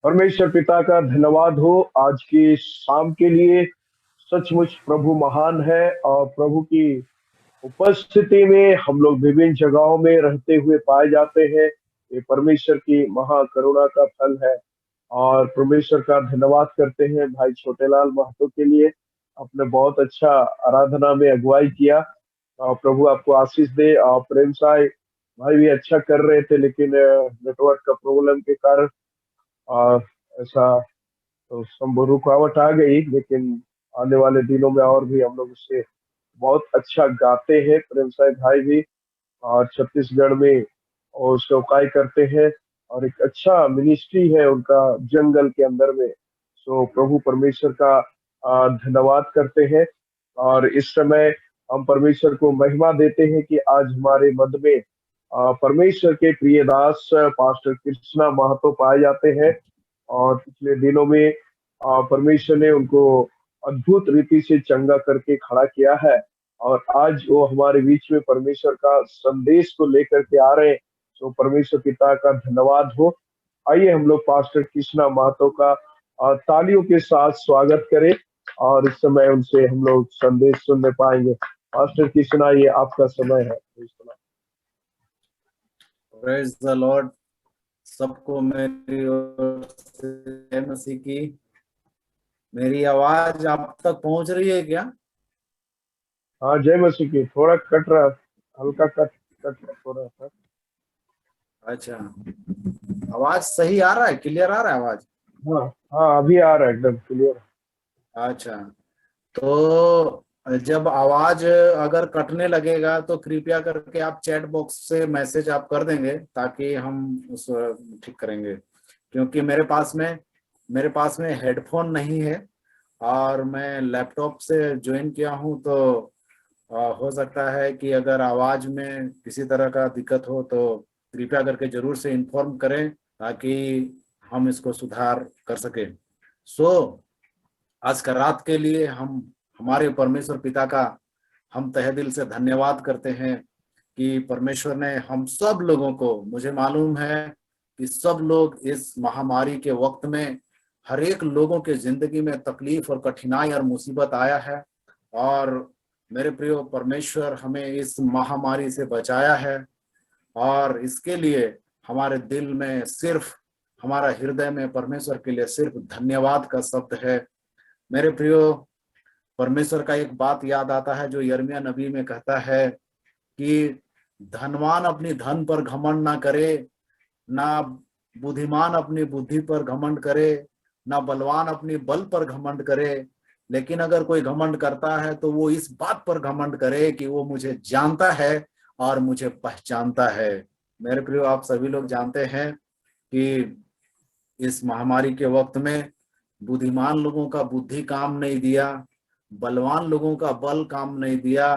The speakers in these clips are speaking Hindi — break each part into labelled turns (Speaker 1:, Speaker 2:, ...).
Speaker 1: परमेश्वर पिता का धन्यवाद हो आज की शाम के लिए। सचमुच प्रभु महान है और प्रभु की उपस्थिति में हम लोग विभिन्न जगहों में रहते हुए पाए जाते हैं। ये परमेश्वर की महा करुणा का फल है और परमेश्वर का धन्यवाद करते हैं भाई छोटेलाल महतो के लिए। आपने बहुत अच्छा आराधना में अगुवाई किया और प्रभु आपको आशीष दे। और प्रेम साय भाई भी अच्छा कर रहे थे लेकिन नेटवर्क का प्रॉब्लम के कारण और ऐसा तो सब रुकावट आ गई, लेकिन आने वाले दिनों में और भी हम लोग उससे बहुत अच्छा गाते हैं। प्रेम साहिब भाई भी और छत्तीसगढ़ में और चौकाई करते हैं और एक अच्छा मिनिस्ट्री है उनका जंगल के अंदर में। सो प्रभु परमेश्वर का धन्यवाद करते हैं और इस समय हम परमेश्वर को महिमा देते हैं कि आज हमारे मध्य में परमेश्वर के प्रिय दास पास्टर कृष्णा महतो पाए जाते हैं। और पिछले दिनों में परमेश्वर ने उनको अद्भुत रीति से चंगा करके खड़ा किया है और आज वो हमारे बीच में परमेश्वर का संदेश को लेकर के आ रहे हैं। तो परमेश्वर पिता का धन्यवाद हो। आइए हम लोग पास्टर कृष्णा महतो का तालियों के साथ स्वागत करें और इस समय उनसे हम लोग संदेश सुनने पाएंगे। पास्टर कृष्णा, ये आपका समय है।
Speaker 2: Praise the Lord. सबको मेरी ओर से जय मसीह की। मेरी आवाज आप तक पहुंच रही है क्या?
Speaker 1: हाँ, जय मसीह की। थोड़ा कट रहा, हल्का कट कट थोड़ा सा।
Speaker 2: अच्छा, आवाज सही आ रहा है, क्लियर आ रहा है आवाज?
Speaker 1: हाँ हाँ, अभी आ रहा है एकदम क्लियर।
Speaker 2: अच्छा, तो जब आवाज अगर कटने लगेगा तो कृपया करके आप चैट बॉक्स से मैसेज आप कर देंगे ताकि हम उस ठीक करेंगे। क्योंकि मेरे पास में हेडफोन नहीं है और मैं लैपटॉप से ज्वाइन किया हूं, तो हो सकता है कि अगर आवाज में किसी तरह का दिक्कत हो तो कृपया करके जरूर से इन्फॉर्म करें ताकि हम इसको सुधार कर सके। आज का रात के लिए हम हमारे परमेश्वर पिता का हम तहे दिल से धन्यवाद करते हैं कि परमेश्वर ने हम सब लोगों को, मुझे मालूम है कि सब लोग इस महामारी के वक्त में हर एक लोगों के जिंदगी में तकलीफ और कठिनाई और मुसीबत आया है और मेरे प्रियो परमेश्वर हमें इस महामारी से बचाया है और इसके लिए हमारे दिल में सिर्फ, हमारा हृदय में परमेश्वर के लिए सिर्फ धन्यवाद का शब्द है। मेरे प्रियो, परमेश्वर का एक बात याद आता है जो यिर्मयाह नबी में कहता है कि धनवान अपनी धन पर घमंड ना करे, ना बुद्धिमान अपनी बुद्धि पर घमंड करे, ना बलवान अपनी बल पर घमंड करे, लेकिन अगर कोई घमंड करता है तो वो इस बात पर घमंड करे कि वो मुझे जानता है और मुझे पहचानता है। मेरे प्रियो, आप सभी लोग जानते हैं कि इस महामारी के वक्त में बुद्धिमान लोगों का बुद्धि काम नहीं दिया, बलवान लोगों का बल काम नहीं दिया,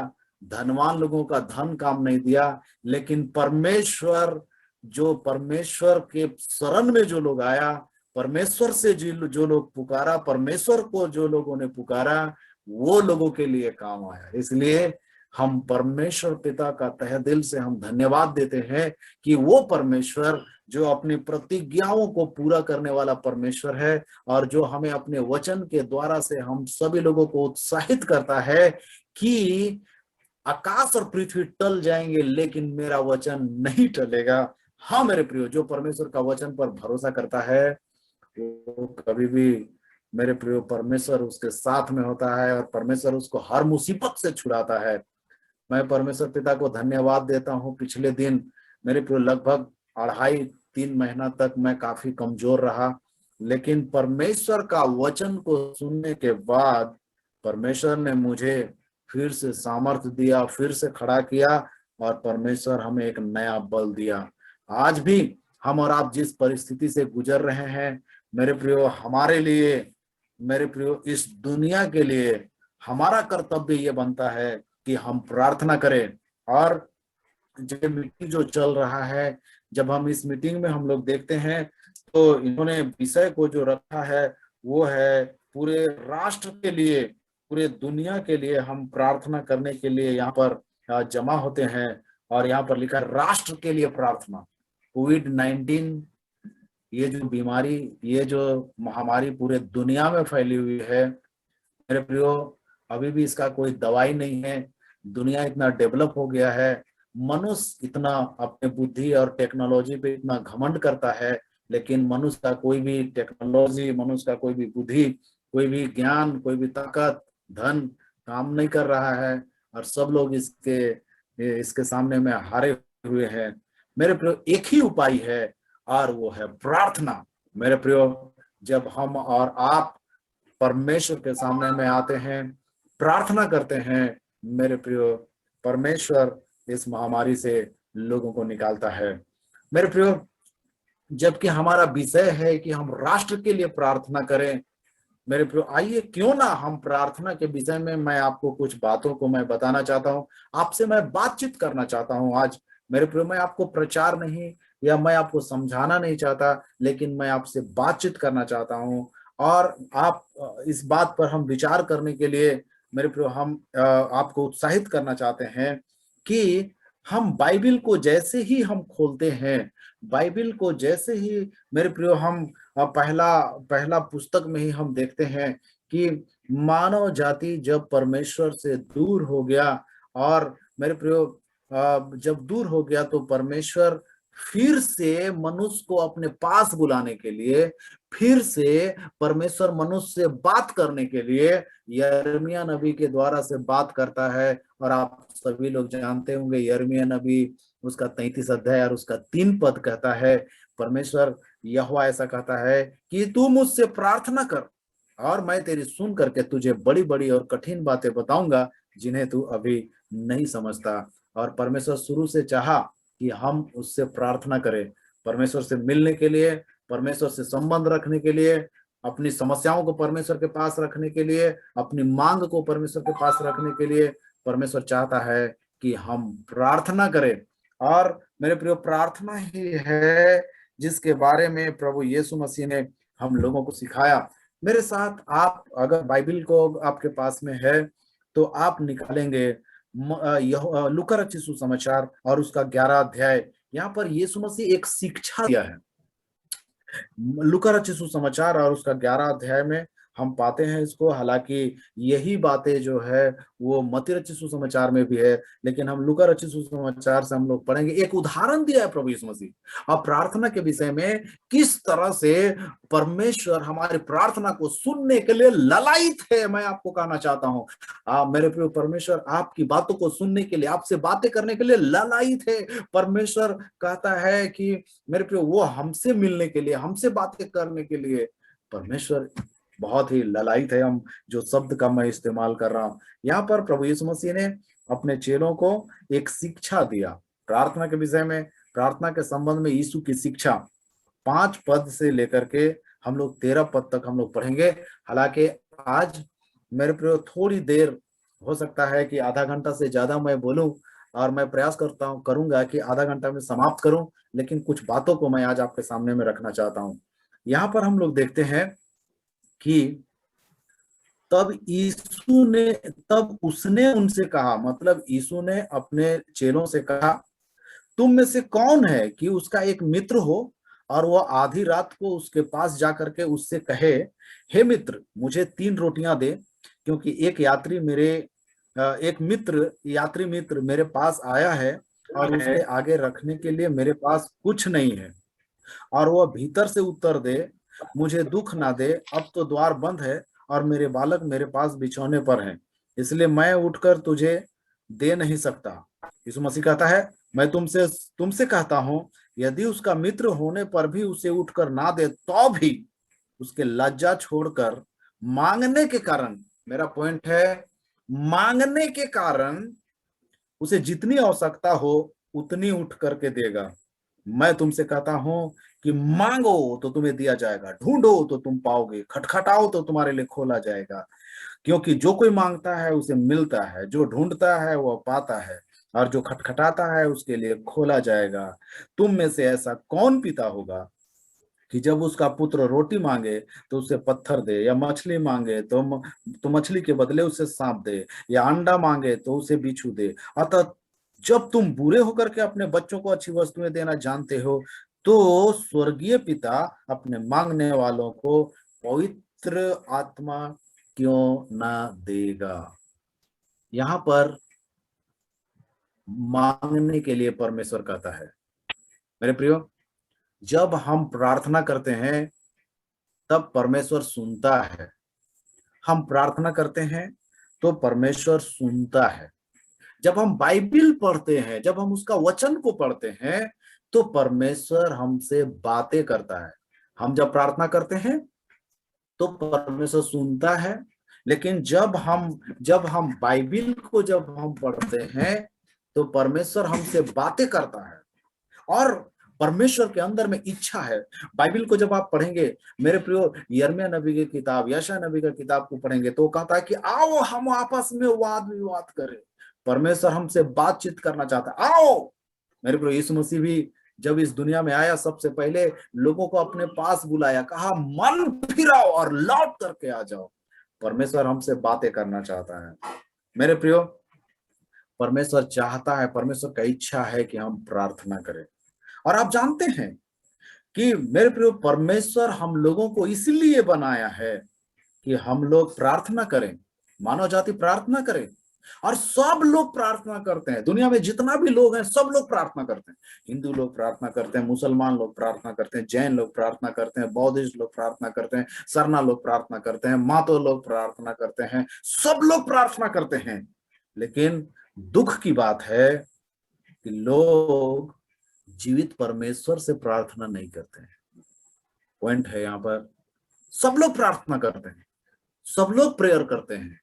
Speaker 2: धनवान लोगों का धन काम नहीं दिया, लेकिन परमेश्वर, जो परमेश्वर के शरण में जो लोग आया, परमेश्वर से जो लोग पुकारा, परमेश्वर को जो लोगों ने पुकारा, वो लोगों के लिए काम आया। इसलिए हम परमेश्वर पिता का तहे दिल से हम धन्यवाद देते हैं कि वो परमेश्वर जो अपनी प्रतिज्ञाओं को पूरा करने वाला परमेश्वर है और जो हमें अपने वचन के द्वारा से हम सभी लोगों को उत्साहित करता है कि आकाश और पृथ्वी टल जाएंगे लेकिन मेरा वचन नहीं टलेगा। हाँ मेरे प्रियो, जो परमेश्वर का वचन पर भरोसा करता है वो कभी भी, मेरे प्रियो, परमेश्वर उसके साथ में होता है और परमेश्वर उसको हर मुसीबत से छुड़ाता है। मैं परमेश्वर पिता को धन्यवाद देता हूँ। पिछले दिन मेरे प्रियो लगभग 2.5-3 महीना तक मैं काफी कमजोर रहा, लेकिन परमेश्वर का वचन को सुनने के बाद परमेश्वर ने मुझे फिर से सामर्थ्य दिया, फिर से खड़ा किया और परमेश्वर हमें एक नया बल दिया। आज भी हम और आप जिस परिस्थिति से गुजर रहे हैं मेरे प्रियो, हमारे लिए, मेरे प्रियो, इस दुनिया के लिए हमारा कर्तव्य ये बनता है कि हम प्रार्थना करें। और जो मीटिंग जो चल रहा है, जब हम इस मीटिंग में हम लोग देखते हैं तो इन्होंने विषय को जो रखा है वो है पूरे राष्ट्र के लिए, पूरे दुनिया के लिए हम प्रार्थना करने के लिए यहाँ पर जमा होते हैं। और यहाँ पर लिखा है राष्ट्र के लिए प्रार्थना। कोविड-19 ये जो बीमारी, ये जो महामारी पूरे दुनिया में फैली हुई है मेरे प्रियो, अभी भी इसका कोई दवाई नहीं है। दुनिया इतना डेवलप हो गया है, मनुष्य इतना अपने बुद्धि और टेक्नोलॉजी पे इतना घमंड करता है, लेकिन मनुष्य का कोई भी टेक्नोलॉजी, मनुष्य का कोई भी बुद्धि, कोई भी ज्ञान, कोई भी ताकत, धन काम नहीं कर रहा है, और सब लोग इसके सामने में हारे हुए हैं। मेरे प्रियो, एक ही उपाय है और वो है प्रार्थना। मेरे प्रियो, जब हम और आप परमेश्वर के सामने में आते हैं, प्रार्थना करते हैं, मेरे प्रियो, परमेश्वर इस महामारी से लोगों को निकालता है। मेरे प्रियो, जबकि हमारा विषय है कि हम राष्ट्र के लिए प्रार्थना करें, मेरे प्रियो, आइए क्यों ना हम प्रार्थना के विषय में, मैं आपको कुछ बातों को मैं बताना चाहता हूँ, आपसे मैं बातचीत करना चाहता हूँ आज। मेरे प्रियो, मैं आपको प्रचार नहीं या मैं आपको समझाना नहीं चाहता, लेकिन मैं आपसे बातचीत करना चाहता हूँ। और आप इस बात पर हम विचार करने के लिए, मेरे प्रियो, हम आपको उत्साहित करना चाहते हैं कि हम बाइबिल को जैसे ही हम खोलते हैं, बाइबिल को जैसे ही मेरे प्रियो हम पहला पहला पुस्तक में ही हम देखते हैं कि मानव जाति जब परमेश्वर से दूर हो गया, और मेरे प्रियो जब दूर हो गया तो परमेश्वर फिर से मनुष्य को अपने पास बुलाने के लिए, फिर से परमेश्वर मनुष्य से बात करने के लिए यिर्मयाह नबी के द्वारा से बात करता है। और आप सभी लोग जानते होंगे, यिर्मयाह नबी उसका 33 अध्याय और उसका 3 पद कहता है, परमेश्वर यहोवा ऐसा कहता है कि तू मुझसे प्रार्थना कर और मैं तेरी सुन करके तुझे बड़ी बड़ी और कठिन बातें बताऊंगा जिन्हें तू अभी नहीं समझता। और परमेश्वर शुरू से चाहा कि हम उससे प्रार्थना करें, परमेश्वर से मिलने के लिए, परमेश्वर से संबंध रखने के लिए, अपनी समस्याओं को परमेश्वर के पास रखने के लिए, अपनी मांग को परमेश्वर के पास रखने के लिए परमेश्वर चाहता है कि हम प्रार्थना करें। और मेरे प्रियो, प्रार्थना ही है जिसके बारे में प्रभु यीशु मसीह ने हम लोगों को सिखाया। मेरे साथ आप अगर बाइबिल को आपके पास में है तो आप निकालेंगे लूका रचित सुसमाचार और उसका 11 अध्याय। यहाँ पर यीशु मसीह एक शिक्षा दिया है। लूका रचित सुसमाचार और उसका 11 अध्याय में हम पाते हैं इसको। हालांकि यही बातें जो है वो मत्ती रचित सुसमाचार में भी है, लेकिन हम लूका रचित सुसमाचार से हम लोग पढ़ेंगे। एक उदाहरण दिया है प्रभु यीशु मसीह और प्रार्थना के विषय में, किस तरह से परमेश्वर हमारी प्रार्थना को सुनने के लिए ललायित है। मैं आपको कहना चाहता हूँ, मेरे प्रिय, परमेश्वर आपकी बातों को सुनने के लिए, आपसे बातें करने के लिए ललायित है। परमेश्वर कहता है कि मेरे प्रिय, वो हमसे मिलने के लिए, हमसे बातें करने के लिए परमेश्वर बहुत ही ललायित है। हम जो शब्द का मैं इस्तेमाल कर रहा हूं, यहाँ पर प्रभु यीशु मसीह ने अपने चेलों को एक शिक्षा दिया प्रार्थना के विषय में। प्रार्थना के संबंध में यीशु की शिक्षा 5 पद से लेकर के हम लोग 13 पद तक हम लोग पढ़ेंगे। हालांकि आज मेरे प्रिय, थोड़ी देर हो सकता है कि आधा घंटा से ज्यादा मैं बोलूं, और मैं प्रयास करूंगा कि आधा घंटा में समाप्त करूं, लेकिन कुछ बातों को मैं आज आपके सामने में रखना चाहता हूं। यहाँ पर हम लोग देखते हैं कि तब उसने उनसे कहा, मतलब यीशु ने अपने चेलों से कहा, तुम में से कौन है कि उसका एक मित्र हो और वह आधी रात को उसके पास जाकर के उससे कहे, हे मित्र, मुझे 3 रोटियां दे, क्योंकि एक यात्री मित्र मेरे पास आया है और उसके आगे रखने के लिए मेरे पास कुछ नहीं है। और वह भीतर से उत्तर दे, मुझे दुख ना दे, अब तो द्वार बंद है और मेरे बालक मेरे पास बिछौने पर हैं, इसलिए मैं उठकर तुझे दे नहीं सकता। यीशु मसीह कहता है, मैं तुमसे कहता हूं, यदि उसका मित्र होने पर भी उसे उठकर ना दे, तो भी उसके लज्जा छोड़कर मांगने के कारण, मेरा पॉइंट है, मांगने के कारण उसे जितनी आवश्यकता हो उतनी उठ करके देगा। मैं तुमसे कहता हूं कि मांगो तो तुम्हें दिया जाएगा, ढूंढो तो तुम पाओगे, खटखटाओ तो तुम्हारे लिए खोला जाएगा। क्योंकि जो कोई मांगता है उसे मिलता है, जो ढूंढता है वह पाता है, और जो खटखटाता है उसके लिए खोला जाएगा। तुम में से ऐसा कौन पिता होगा कि जब उसका पुत्र रोटी मांगे तो उसे पत्थर दे, या मछली मांगे तो मछली के बदले उसे सांप दे, या अंडा मांगे तो उसे बिच्छू दे। अतः जब तुम बुरे होकर के अपने बच्चों को अच्छी वस्तुएं देना जानते हो, तो स्वर्गीय पिता अपने मांगने वालों को पवित्र आत्मा क्यों ना देगा। यहाँ पर मांगने के लिए परमेश्वर कहता है। मेरे प्रियो, जब हम प्रार्थना करते हैं तब परमेश्वर सुनता है। हम प्रार्थना करते हैं तो परमेश्वर सुनता है। जब हम बाइबिल पढ़ते हैं, जब हम उसका वचन को पढ़ते हैं, तो परमेश्वर हमसे बातें करता है। हम जब प्रार्थना करते हैं तो परमेश्वर सुनता है, लेकिन जब हम बाइबिल को जब हम पढ़ते हैं तो परमेश्वर हमसे बातें करता है। और परमेश्वर के अंदर में इच्छा है। बाइबिल को जब आप पढ़ेंगे मेरे प्रियो, यिर्मयाह नबी की किताब, यशायाह नबी की किताब को पढ़ेंगे तो कहता है कि आओ हम आपस में वाद विवाद करें। परमेश्वर हमसे बातचीत करना चाहता है। आओ मेरे प्रियो, यीशु मसीह भी जब इस दुनिया में आया सबसे पहले लोगों को अपने पास बुलाया, कहा मन फिराओ और लौट करके आ जाओ। परमेश्वर हमसे बातें करना चाहता है। मेरे प्रियो, परमेश्वर चाहता है, परमेश्वर का इच्छा है कि हम प्रार्थना करें। और आप जानते हैं कि मेरे प्रियो, परमेश्वर हम लोगों को इसलिए बनाया है कि हम लोग प्रार्थना करें, मानव जाति प्रार्थना करे। और सब लोग प्रार्थना करते हैं। दुनिया में जितना भी लोग हैं सब लोग प्रार्थना करते हैं। हिंदू लोग प्रार्थना करते हैं, मुसलमान लोग प्रार्थना करते हैं, जैन लोग प्रार्थना करते हैं, बौद्धिस्ट लोग प्रार्थना करते हैं, सरना लोग प्रार्थना करते हैं, मातो लोग प्रार्थना करते हैं, सब लोग प्रार्थना करते हैं। लेकिन दुख की बात है कि लोग जीवित परमेश्वर से प्रार्थना नहीं करते हैं। पॉइंट है यहाँ पर, सब लोग प्रार्थना करते हैं, सब लोग प्रेयर करते हैं,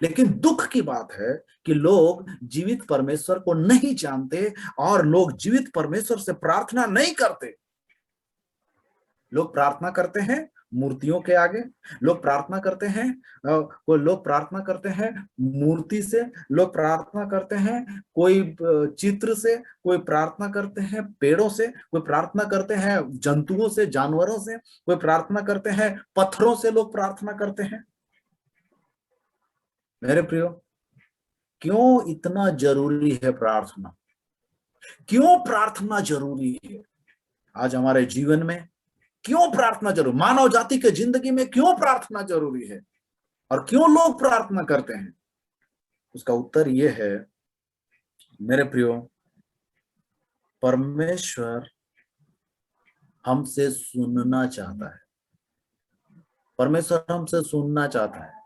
Speaker 2: लेकिन दुख की बात है कि लोग जीवित परमेश्वर को नहीं जानते और लोग जीवित परमेश्वर से प्रार्थना नहीं करते। लोग प्रार्थना करते हैं मूर्तियों के आगे, लोग प्रार्थना करते हैं, कोई लोग प्रार्थना करते हैं मूर्ति से, लोग प्रार्थना करते हैं कोई चित्र से, कोई प्रार्थना करते हैं पेड़ों से, कोई प्रार्थना करते हैं जंतुओं से, जानवरों से, कोई प्रार्थना करते हैं पत्थरों से, लोग प्रार्थना करते हैं। मेरे प्रियो, क्यों इतना जरूरी है प्रार्थना? क्यों प्रार्थना जरूरी है आज हमारे जीवन में? क्यों प्रार्थना जरूरी, मानव जाति के जिंदगी में क्यों प्रार्थना जरूरी है और क्यों लोग प्रार्थना करते हैं? उसका उत्तर यह है मेरे प्रियो, परमेश्वर हमसे सुनना चाहता है। परमेश्वर हमसे सुनना चाहता है।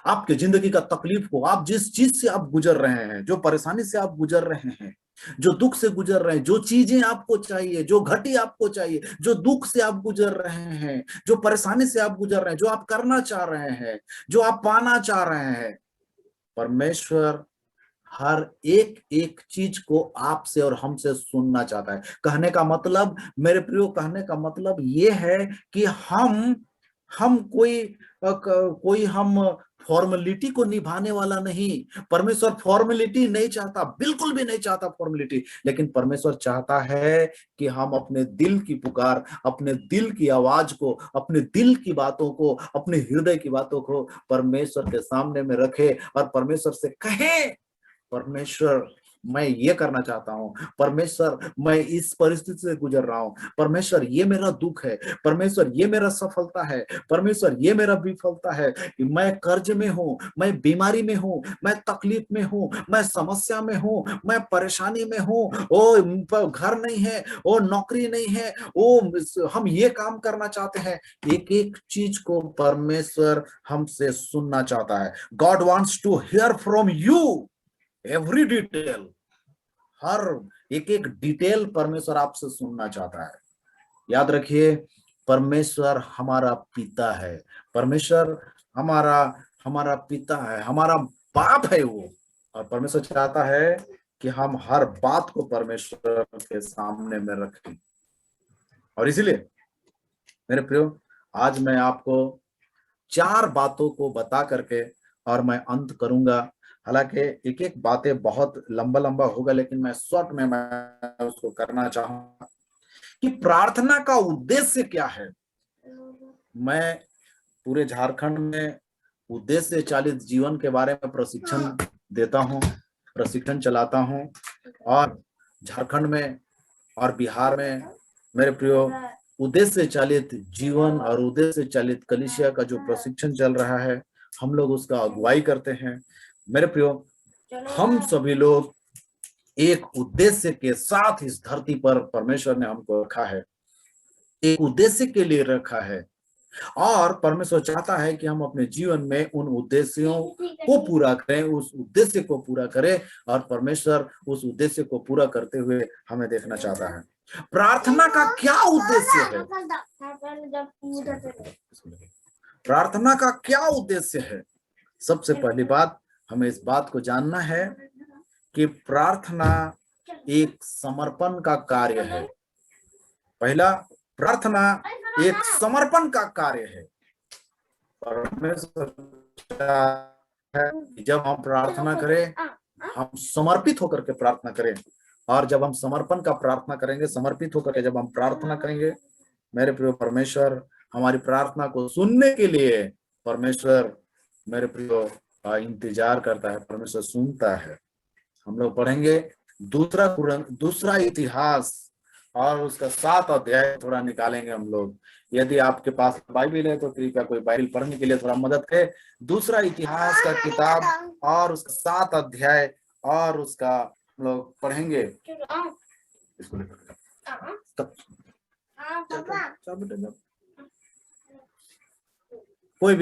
Speaker 2: आपके जिंदगी का तकलीफ को, आप जिस चीज से आप गुजर रहे हैं, जो परेशानी से आप गुजर रहे हैं, जो दुख से गुजर रहे हैं, जो चीजें आपको चाहिए, जो घटी आपको चाहिए, जो दुख से आप गुजर रहे हैं, जो परेशानी से आप गुजर रहे हैं, जो आप करना चाह रहे हैं, जो आप पाना चाह रहे हैं, परमेश्वर हर एक एक चीज को आपसे और हमसे सुनना चाहता है। कहने का मतलब मेरे प्रियो, कहने का मतलब ये है कि हम कोई हम फॉर्मेलिटी को निभाने वाला नहीं। परमेश्वर फॉर्मेलिटी नहीं चाहता, बिल्कुल भी नहीं चाहता फॉर्मेलिटी। लेकिन परमेश्वर चाहता है कि हम अपने दिल की पुकार, अपने दिल की आवाज को, अपने दिल की बातों को, अपने हृदय की बातों को परमेश्वर के सामने में रखे और परमेश्वर से कहे, परमेश्वर मैं ये करना चाहता हूँ, परमेश्वर मैं इस परिस्थिति से गुजर रहा हूँ, परमेश्वर ये मेरा दुख है, परमेश्वर ये मेरा सफलता है, परमेश्वर ये मेरा विफलता है, मैं कर्ज में हूँ, मैं बीमारी में हूँ, मैं तकलीफ में हूँ, मैं समस्या में हूँ, मैं परेशानी में हूँ, ओ घर नहीं है, ओ नौकरी नहीं है, ओ हम ये काम करना चाहते हैं। एक एक चीज को परमेश्वर हमसे सुनना चाहता है। God wants to hear from you every detail. हर एक एक डिटेल परमेश्वर आपसे सुनना चाहता है। याद रखिए, परमेश्वर हमारा पिता है, परमेश्वर हमारा हमारा पिता है, हमारा बाप है वो। और परमेश्वर चाहता है कि हम हर बात को परमेश्वर के सामने में रखें। और इसीलिए मेरे प्रियो, आज मैं आपको 4 बातों को बता करके और मैं अंत करूंगा। हालांकि एक एक बातें बहुत लंबा लंबा होगा, लेकिन मैं शॉर्ट में मैं उसको करना चाहूंगा कि प्रार्थना का उद्देश्य क्या है। मैं पूरे झारखंड में उद्देश्य चालित जीवन के बारे में प्रशिक्षण देता हूं, प्रशिक्षण चलाता हूं। और झारखंड में और बिहार में मेरे प्रियो, उद्देश्य चालित जीवन और उद्देश्य चालित कलीसिया का जो प्रशिक्षण चल रहा है, हम लोग उसका अगुवाई करते हैं। मेरे प्रियो, हम सभी लोग एक उद्देश्य के साथ इस धरती पर परमेश्वर ने हमको रखा है, एक उद्देश्य के लिए रखा है, और परमेश्वर चाहता है कि हम अपने जीवन में उन उद्देश्यों को पूरा करें, उस उद्देश्य को पूरा करें, और परमेश्वर उस उद्देश्य को पूरा करते हुए हमें देखना चाहता है। प्रार्थना का क्या उद्देश्य है? प्रार्थना का क्या उद्देश्य है? सबसे पहली बात, हमें इस बात को जानना है कि प्रार्थना एक समर्पण का कार्य है। पहला, प्रार्थना एक समर्पण का कार्य है। परमेश्वर है जब हम प्रार्थना करें, हम समर्पित होकर के प्रार्थना करें, और जब हम समर्पण का प्रार्थना करेंगे, समर्पित होकर के जब हम प्रार्थना करेंगे, मेरे प्रिय, परमेश्वर हमारी प्रार्थना को सुनने के लिए, परमेश्वर मेरे प्रियो इंतजार करता है, परमेश्वर सुनता है। हम लोग पढ़ेंगे दूसरा इतिहास और उसका 7 अध्याय थोड़ा निकालेंगे हम लोग। यदि आपके पास बाइबल है तो कृपया कोई बाइबल पढ़ने के लिए थोड़ा मदद करे। दूसरा इतिहास का किताब और उसका 7 अध्याय और उसका हम लोग पढ़ेंगे। इसको कोई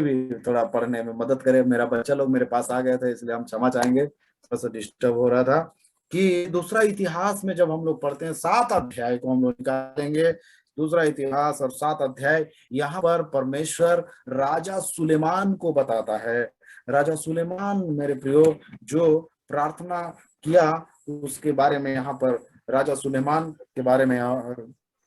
Speaker 2: भी थोड़ा पढ़ने में मदद करे। मेरा बच्चा लोग मेरे पास आ गए थे, इसलिए हम क्षमा चाहेंगे, थोड़ा सा डिस्टर्ब हो रहा था। कि दूसरा इतिहास में जब हम लोग पढ़ते हैं, 7 अध्याय को हम लोग निकालेंगे। दूसरा इतिहास और 7 अध्याय, यहाँ पर परमेश्वर राजा सुलेमान को बताता है। राजा सुलेमान मेरे प्रियो जो प्रार्थना किया, उसके बारे में यहाँ पर राजा सुलेमान के बारे में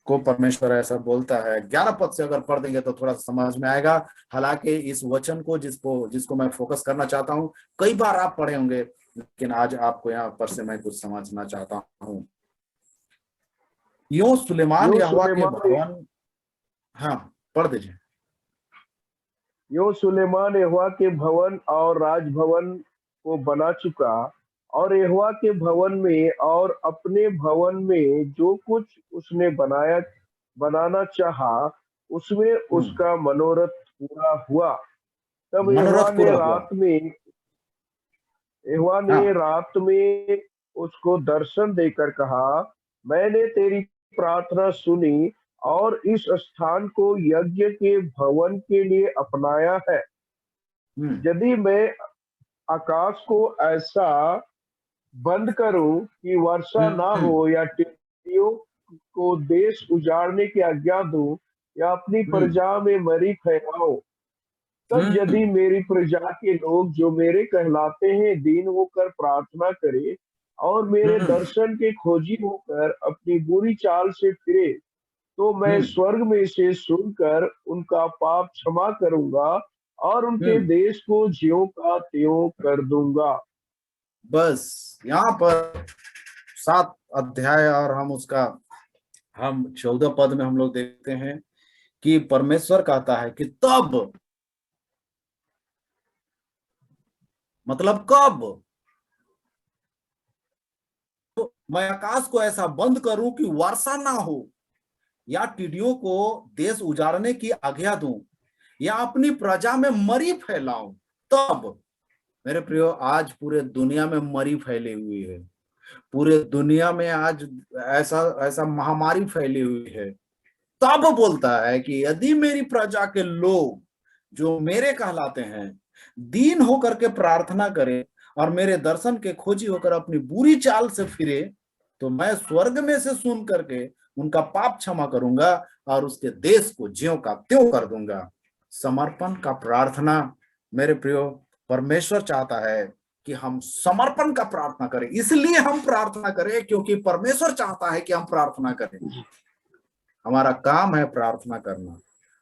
Speaker 2: को परमेश्वर ऐसा बोलता है। 11 पद से अगर पढ़ देंगे तो थोड़ा समझ में आएगा। हालांकि इस वचन को जिसको मैं फोकस करना चाहता हूँ, कई बार आप पढ़े होंगे, लेकिन आज आपको यहाँ पर से मैं कुछ समझना चाहता हूँ। यो सुलेमान यहोवा के भवन, हाँ पढ़ दीजिए।
Speaker 1: यो सुलेमान यहोवा के भवन और राजभवन को बना चुका, और यहोवा के भवन में और अपने भवन में जो कुछ उसने बनाना चाहा, उसमें उसका मनोरथ पूरा हुआ। तब यहोवा ने रात में उसको दर्शन देकर कहा, मैंने तेरी प्रार्थना सुनी और इस स्थान को यज्ञ के भवन के लिए अपनाया है। यदि मैं आकाश को ऐसा बंद करूं कि वर्षा ना हो, या टिड्डियों को देश उजाड़ने की आज्ञा दूं, या अपनी प्रजा में मरी फैलाऊं, तब यदि मेरी प्रजा के लोग जो मेरे कहलाते हैं दीन होकर प्रार्थना करे और मेरे दर्शन के खोजी होकर अपनी बुरी चाल से फिरे, तो मैं स्वर्ग में से सुनकर उनका पाप क्षमा करूंगा और उनके देश को ज्यों का त्यों कर दूंगा।
Speaker 2: बस यहाँ पर 7 अध्याय और हम 14 पद में हम लोग देखते हैं कि परमेश्वर कहता है कि तब, मतलब कब, तो मैं आकाश को ऐसा बंद करूं कि वर्षा ना हो, या टिड्डियों को देश उजाड़ने की आज्ञा दूं, या अपनी प्रजा में मरी फैलाऊं। तब मेरे प्रियो, आज पूरे दुनिया में मरी फैली हुई है। पूरे दुनिया में आज ऐसा महामारी फैली हुई है। तब बोलता है कि यदि मेरी प्रजा के लोग जो मेरे कहलाते हैं दीन होकर के प्रार्थना करें और मेरे दर्शन के खोजी होकर अपनी बुरी चाल से फिरे, तो मैं स्वर्ग में से सुन करके उनका पाप क्षमा करूंगा और उसके देश को ज्यों का त्यों कर दूंगा। समर्पण का प्रार्थना मेरे प्रियो, परमेश्वर चाहता है कि हम समर्पण का प्रार्थना करें। इसलिए हम प्रार्थना करें क्योंकि परमेश्वर चाहता है कि हम प्रार्थना करें। हमारा काम है प्रार्थना करना,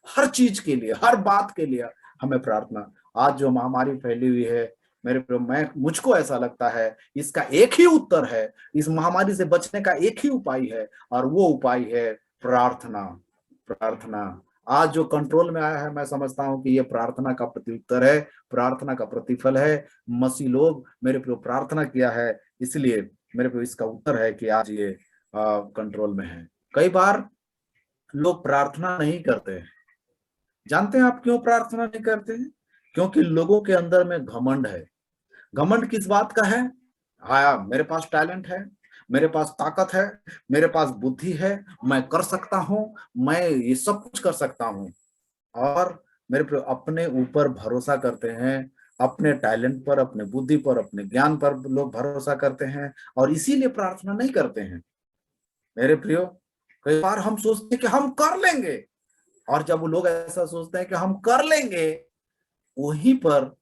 Speaker 2: हर चीज के लिए, हर बात के लिए हमें प्रार्थना। आज जो महामारी फैली हुई है मेरे प्रियो, मुझको ऐसा लगता है इसका एक ही उत्तर है, इस महामारी से बचने का एक ही उपाय है, और वो उपाय है प्रार्थना। प्रार्थना आज जो कंट्रोल में आया है, मैं समझता हूं कि ये प्रार्थना का प्रत्युत्तर है, प्रार्थना का प्रतिफल है। मसीह लोग मेरे प्रियो प्रार्थना किया है, इसलिए मेरे प्रियो इसका उत्तर है कि आज ये कंट्रोल में है। कई बार लोग प्रार्थना नहीं करते हैं। जानते हैं आप क्यों प्रार्थना नहीं करते हैं? क्योंकि लोगों के अंदर में घमंड है। घमंड किस बात का है? हाँ, मेरे पास टैलेंट है, मेरे पास ताकत है, मेरे पास बुद्धि है, मैं कर सकता हूं, मैं ये सब कुछ कर सकता हूं। और अपने ऊपर भरोसा करते हैं, अपने टैलेंट पर, अपने बुद्धि पर, अपने ज्ञान पर लोग भरोसा करते हैं और इसीलिए प्रार्थना नहीं करते हैं। मेरे प्रियो, कई बार हम सोचते हैं कि हम कर लेंगे, और जब वो लोग ऐसा सोचते हैं कि हम कर लेंगे, वहीं पर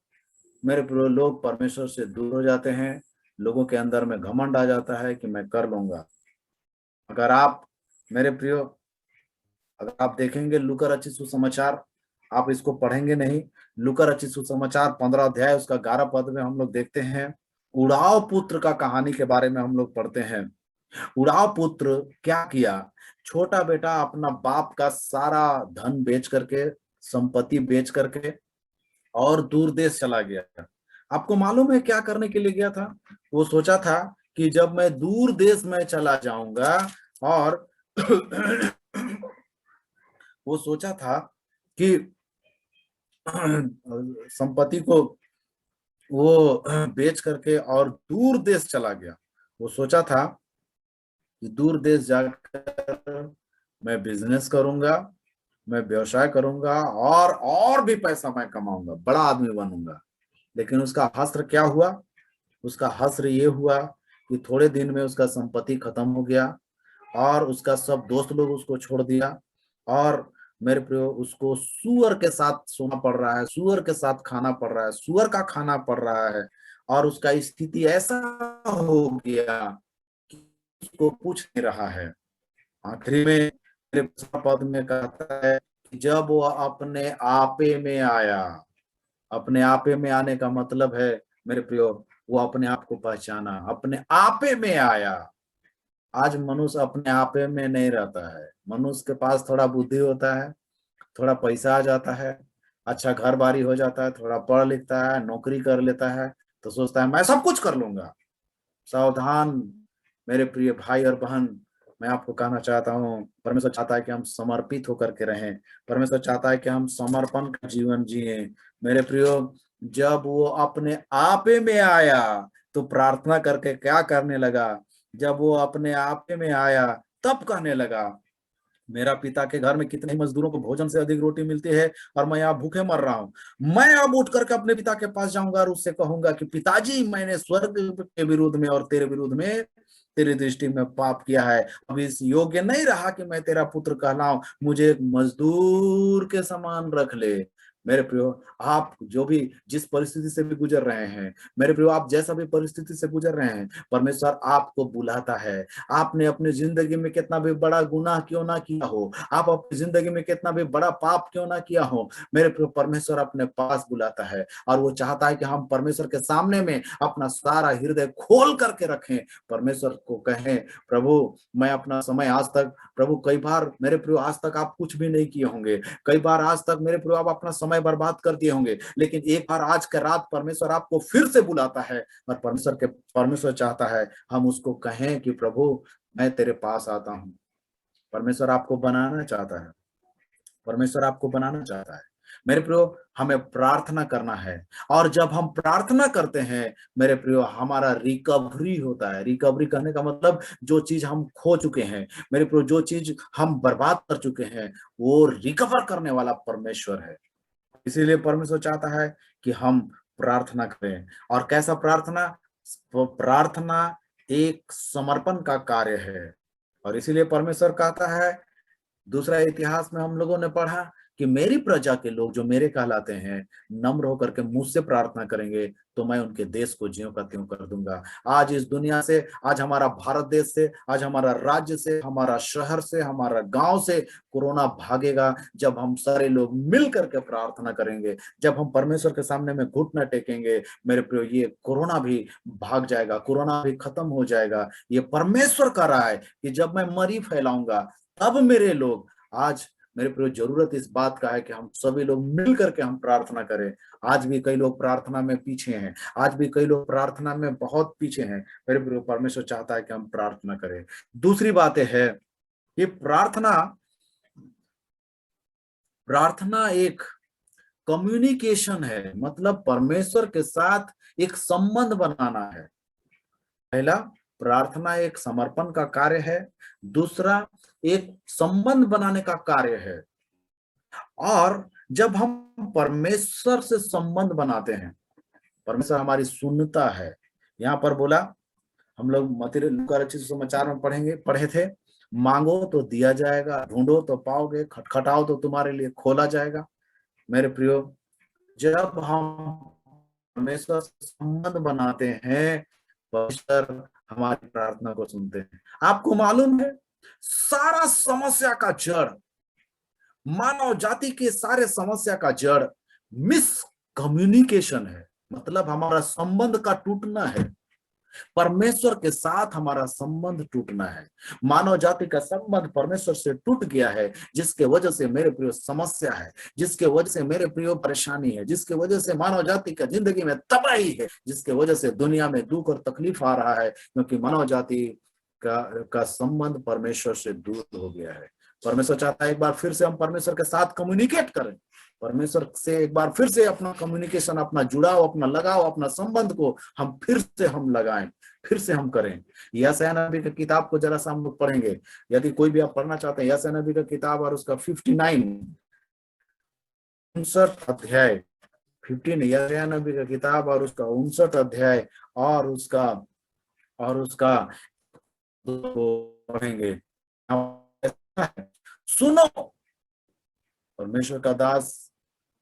Speaker 2: मेरे प्रियो लोग परमेश्वर से दूर हो जाते हैं। लोगों के अंदर में घमंड आ जाता है कि मैं कर लूंगा। अगर आप मेरे प्रियो, अगर आप देखेंगे लूका रचित सुसमाचार, आप इसको पढ़ेंगे नहीं, लूका रचित सुसमाचार 15 अध्याय उसका 11 पद में हम लोग देखते हैं, उड़ाव पुत्र का कहानी के बारे में हम लोग पढ़ते हैं। उड़ाव पुत्र क्या किया? छोटा बेटा अपना बाप का सारा धन बेच करके, संपत्ति बेच करके और दूर देश चला गया। आपको मालूम है क्या करने के लिए गया था? वो सोचा था कि जब मैं दूर देश में चला जाऊंगा, और वो सोचा था कि संपत्ति को वो बेच करके और दूर देश चला गया। वो सोचा था कि दूर देश जाकर मैं बिजनेस करूंगा, मैं व्यवसाय करूंगा और भी पैसा मैं कमाऊंगा, बड़ा आदमी बनूंगा। लेकिन उसका हश्र क्या हुआ? उसका हश्र ये हुआ कि थोड़े दिन में उसका संपत्ति खत्म हो गया और उसका सब दोस्त लोग उसको छोड़ दिया। और मेरे प्रियो, उसको सूअर के साथ सोना पड़ रहा है, सूअर के साथ खाना पड़ रहा है, सूअर का खाना पड़ रहा है। और उसका स्थिति ऐसा हो गया कि उसको पूछ नहीं रहा है। आखिरी में मेरे पद में कहता है कि जब वो अपने आपे में आया। अपने आपे में आने का मतलब है मेरे प्रियो, वो अपने आप को पहचाना, अपने आपे में आया। आज मनुष्य अपने आपे में नहीं रहता है। मनुष्य के पास थोड़ा बुद्धि होता है, थोड़ा पैसा आ जाता है, अच्छा घर बारी हो जाता है, थोड़ा पढ़ लिखता है, नौकरी कर लेता है, तो सोचता है मैं सब कुछ कर लूंगा। सावधान मेरे प्रिय भाई और बहन, मैं आपको कहना चाहता हूँ, परमेश्वर चाहता है कि हम समर्पित होकर के रहें। परमेश्वर चाहता है कि हम समर्पण का जीवन जिए। मेरे प्रियो, जब वो अपने आपे में आया तो प्रार्थना करके क्या करने लगा? जब वो अपने आपे में आया तब कहने लगा, मेरा पिता के घर में कितने ही मजदूरों को भोजन से अधिक रोटी मिलती है और मैं यहाँ भूखे मर रहा हूँ। मैं अब उठ करके अपने पिता के पास जाऊंगा और उससे कहूंगा कि पिताजी, मैंने स्वर्ग के विरुद्ध में और तेरे विरुद्ध में, तेरी दृष्टि में पाप किया है। अब इस योग्य नहीं रहा कि मैं तेरा पुत्र कहलाऊं, मुझे एक मजदूर के समान रख ले। मेरे प्रियो, आप जो भी जिस परिस्थिति से भी गुजर रहे हैं, मेरे प्रियो, आप जैसा भी परिस्थिति से गुजर रहे हैं, परमेश्वर आपको बुलाता है। आपने अपनी जिंदगी में कितना भी बड़ा गुनाह क्यों ना किया हो, आप अपनी जिंदगी में कितना भी बड़ा पाप क्यों ना किया हो, मेरे प्रियो, परमेश्वर अपने पास बुलाता है और वो चाहता है कि हम परमेश्वर के सामने में अपना सारा हृदय खोल करके रखें। परमेश्वर को कहें, प्रभु मैं अपना समय आज तक, प्रभु कई बार मेरे प्रियो आज तक आप कुछ भी नहीं किए होंगे, कई बार आज तक मेरे प्रियो आप अपना समय बर्बाद कर दिए होंगे, लेकिन एक बार आज के रात परमेश्वर आपको फिर से बुलाता है और परमेश्वर चाहता है हम उसको कहें कि प्रभु मैं तेरे पास आता हूं। परमेश्वर आपको बनाना चाहता है, परमेश्वर आपको बनाना चाहता है। मेरे प्रियो, हमें प्रार्थना करना है और जब हम प्रार्थना करते हैं मेरे प्रियो, हमारा रिकवरी होता है। रिकवरी करने का मतलब जो चीज हम खो चुके हैं, मेरे प्रियो, जो चीज हम बर्बाद कर चुके हैं, वो रिकवर करने वाला परमेश्वर है। इसीलिए परमेश्वर चाहता है कि हम प्रार्थना करें। और कैसा प्रार्थना? प्रार्थना एक समर्पण का कार्य है। और इसीलिए परमेश्वर कहता है, दूसरा इतिहास में हम लोगों ने पढ़ा कि मेरी प्रजा के लोग जो मेरे कहलाते हैं नम्र होकर के मुझसे प्रार्थना करेंगे तो मैं उनके देश को ज्यों का त्यों कर दूंगा। आज इस दुनिया से, आज हमारा भारत देश से, आज हमारा राज्य से, हमारा शहर से, हमारा गांव से कोरोना भागेगा जब हम सारे लोग मिल करके प्रार्थना करेंगे, जब हम परमेश्वर के सामने में घुटना टेकेंगे। मेरे प्रियो, ये कोरोना भी भाग जाएगा, कोरोना भी खत्म हो जाएगा। ये परमेश्वर का रहा है कि जब मैं मरी फैलाऊंगा तब मेरे लोग, आज मेरे प्रियो जरूरत इस बात का है कि हम सभी लोग मिल करके हम प्रार्थना करें। आज भी कई लोग प्रार्थना में पीछे हैं, आज भी कई लोग प्रार्थना में बहुत पीछे हैं। मेरे प्रियो, परमेश्वर चाहता है कि हम प्रार्थना करें। दूसरी बात है ये प्रार्थना प्रार्थना एक कम्युनिकेशन है, मतलब परमेश्वर के साथ एक संबंध बनाना है। पहला, प्रार्थना एक समर्पण का कार्य है। दूसरा, एक संबंध बनाने का कार्य है। और जब हम परमेश्वर से संबंध बनाते हैं, परमेश्वर हमारी सुनता है। यहाँ पर बोला, हम लोग मत्ती लूका रचित समाचार में पढ़े थे, मांगो तो दिया जाएगा, ढूंढो तो पाओगे, खटखटाओ तो तुम्हारे लिए खोला जाएगा। मेरे प्रियो, जब हम परमेश्वर से संबंध बनाते हैं, परमेश्वर हमारी प्रार्थना को सुनते हैं। आपको मालूम है, सारा समस्या का जड़, मानव जाति के सारे समस्या का जड़ मिस कम्युनिकेशन है, मतलब हमारा संबंध का टूटना है। परमेश्वर के साथ हमारा संबंध टूटना है। मानव जाति का संबंध परमेश्वर से टूट गया है, जिसके वजह से मेरे प्रिय समस्या है, जिसके वजह से मेरे प्रिय परेशानी है, जिसके वजह से मानव जाति का जिंदगी में तबाही है, जिसके वजह से दुनिया में दुख और तकलीफ आ रहा है, क्योंकि मानव जाति का संबंध परमेश्वर से दूर हो गया है। परमेश्वर चाहता है एक बार फिर से हम परमेश्वर के साथ कम्युनिकेट करें, परमेश्वर से एक बार फिर से अपना कम्युनिकेशन, अपना जुड़ाव, अपना लगाव, अपना संबंध को हम फिर से हम लगाएं, फिर से हम करें। यशायाह नबी की किताब को जरा सा हम लोग पढ़ेंगे, यदि कोई भी आप पढ़ना चाहते हैं, यशायाह नबी की किताब और उसका 59 अध्याय, 15 यशायाह नबी की किताब और उसका 59 अध्याय और उसका पढ़ेंगे। सुनो, परमेश्वर का दास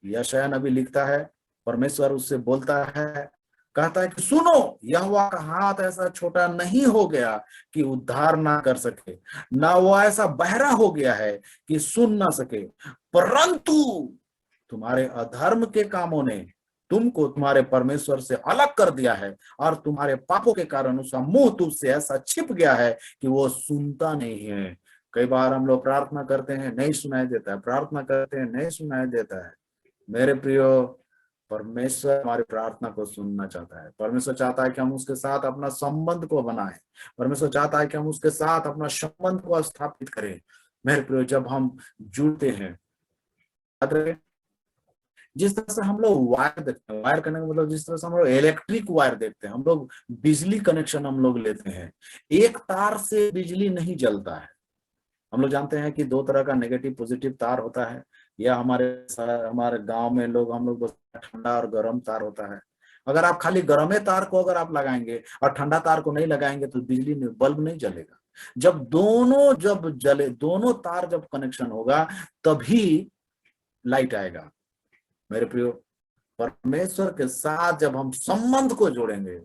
Speaker 2: यशायाह नबी लिखता है, परमेश्वर उससे बोलता है, कहता है कि सुनो, यहोवा का हाथ ऐसा छोटा नहीं हो गया कि उद्धार ना कर सके, ना वो ऐसा बहरा हो गया है कि सुन ना सके, परंतु तुम्हारे अधर्म के कामों ने तुमको तुम्हारे परमेश्वर से अलग कर दिया है, और तुम्हारे पापों के कारण उसका मुंह तुझसे ऐसा छिप गया है कि वो सुनता नहीं है। कई बार हम लोग प्रार्थना करते हैं, नहीं सुनाई देता है, प्रार्थना करते हैं, नहीं सुनाई देता है। मेरे प्रियो, परमेश्वर हमारी प्रार्थना को सुनना चाहता है। परमेश्वर चाहता है कि हम उसके साथ अपना संबंध को बनाएं। परमेश्वर चाहता है कि हम उसके साथ अपना संबंध को स्थापित करें। मेरे प्रियो, जब हम जुड़ते हैं, याद रखें, जिस तरह से हम लोग वायर देखते हैं, वायर करने का मतलब जिस तरह से हम लोग इलेक्ट्रिक वायर देखते हैं, हम लोग बिजली कनेक्शन हम लोग लेते हैं, एक तार से बिजली नहीं जलता है। हम लोग जानते हैं कि दो तरह का नेगेटिव पॉजिटिव तार होता है, या हमारे गांव में हम लोग ठंडा और गर्म तार होता है। अगर आप खाली गर्मे तार को अगर आप लगाएंगे और ठंडा तार को नहीं लगाएंगे तो बिजली बल्ब नहीं जलेगा। जब जले दोनों तार जब कनेक्शन होगा तभी लाइट आएगा। मेरे प्रियो, परमेश्वर के साथ जब हम संबंध को जोड़ेंगे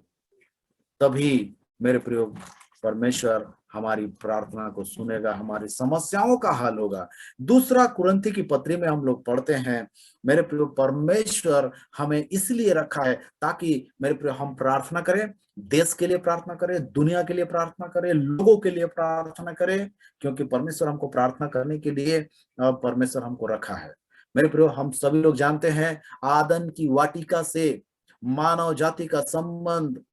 Speaker 2: तभी मेरे प्रियो परमेश्वर हमारी प्रार्थना को सुनेगा, हमारी समस्याओं का हल होगा। दूसरा कुरिन्थी की पत्री में हम लोग पढ़ते हैं, मेरे प्रियो, परमेश्वर हमें इसलिए रखा है ताकि मेरे प्रियो हम प्रार्थना करें, देश के लिए प्रार्थना करें, दुनिया के लिए प्रार्थना करें, लोगों के लिए प्रार्थना करें, क्योंकि परमेश्वर हमको प्रार्थना करने के लिए परमेश्वर हमको रखा है। मेरे प्रियो, हम सभी लोग जानते हैं, आदम की वाटिका से मानव जाति का संबंध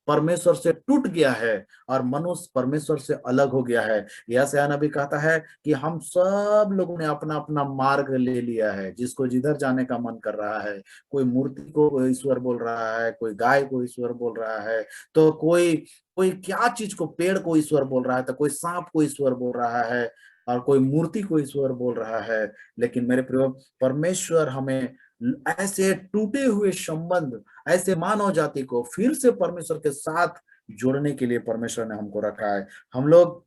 Speaker 2: परमेश्वर से टूट गया है और मनुष्य परमेश्वर से अलग हो गया है। यशायाह नबी कहता है कि हम सब लोगों ने अपना अपना मार्ग ले लिया है, जिसको जिधर जाने का मन कर रहा है। कोई मूर्ति को ईश्वर बोल रहा है, कोई गाय को ईश्वर बोल रहा है, तो कोई कोई क्या चीज को, पेड़ को ईश्वर बोल रहा है, तो कोई सांप को ईश्वर बोल रहा है, और कोई मूर्ति को ईश्वर बोल रहा है। लेकिन मेरे प्रिय, परमेश्वर हमें ऐसे टूटे हुए संबंध, ऐसे मानव जाति को फिर से परमेश्वर के साथ जोड़ने के लिए परमेश्वर ने हमको रखा है। हम लोग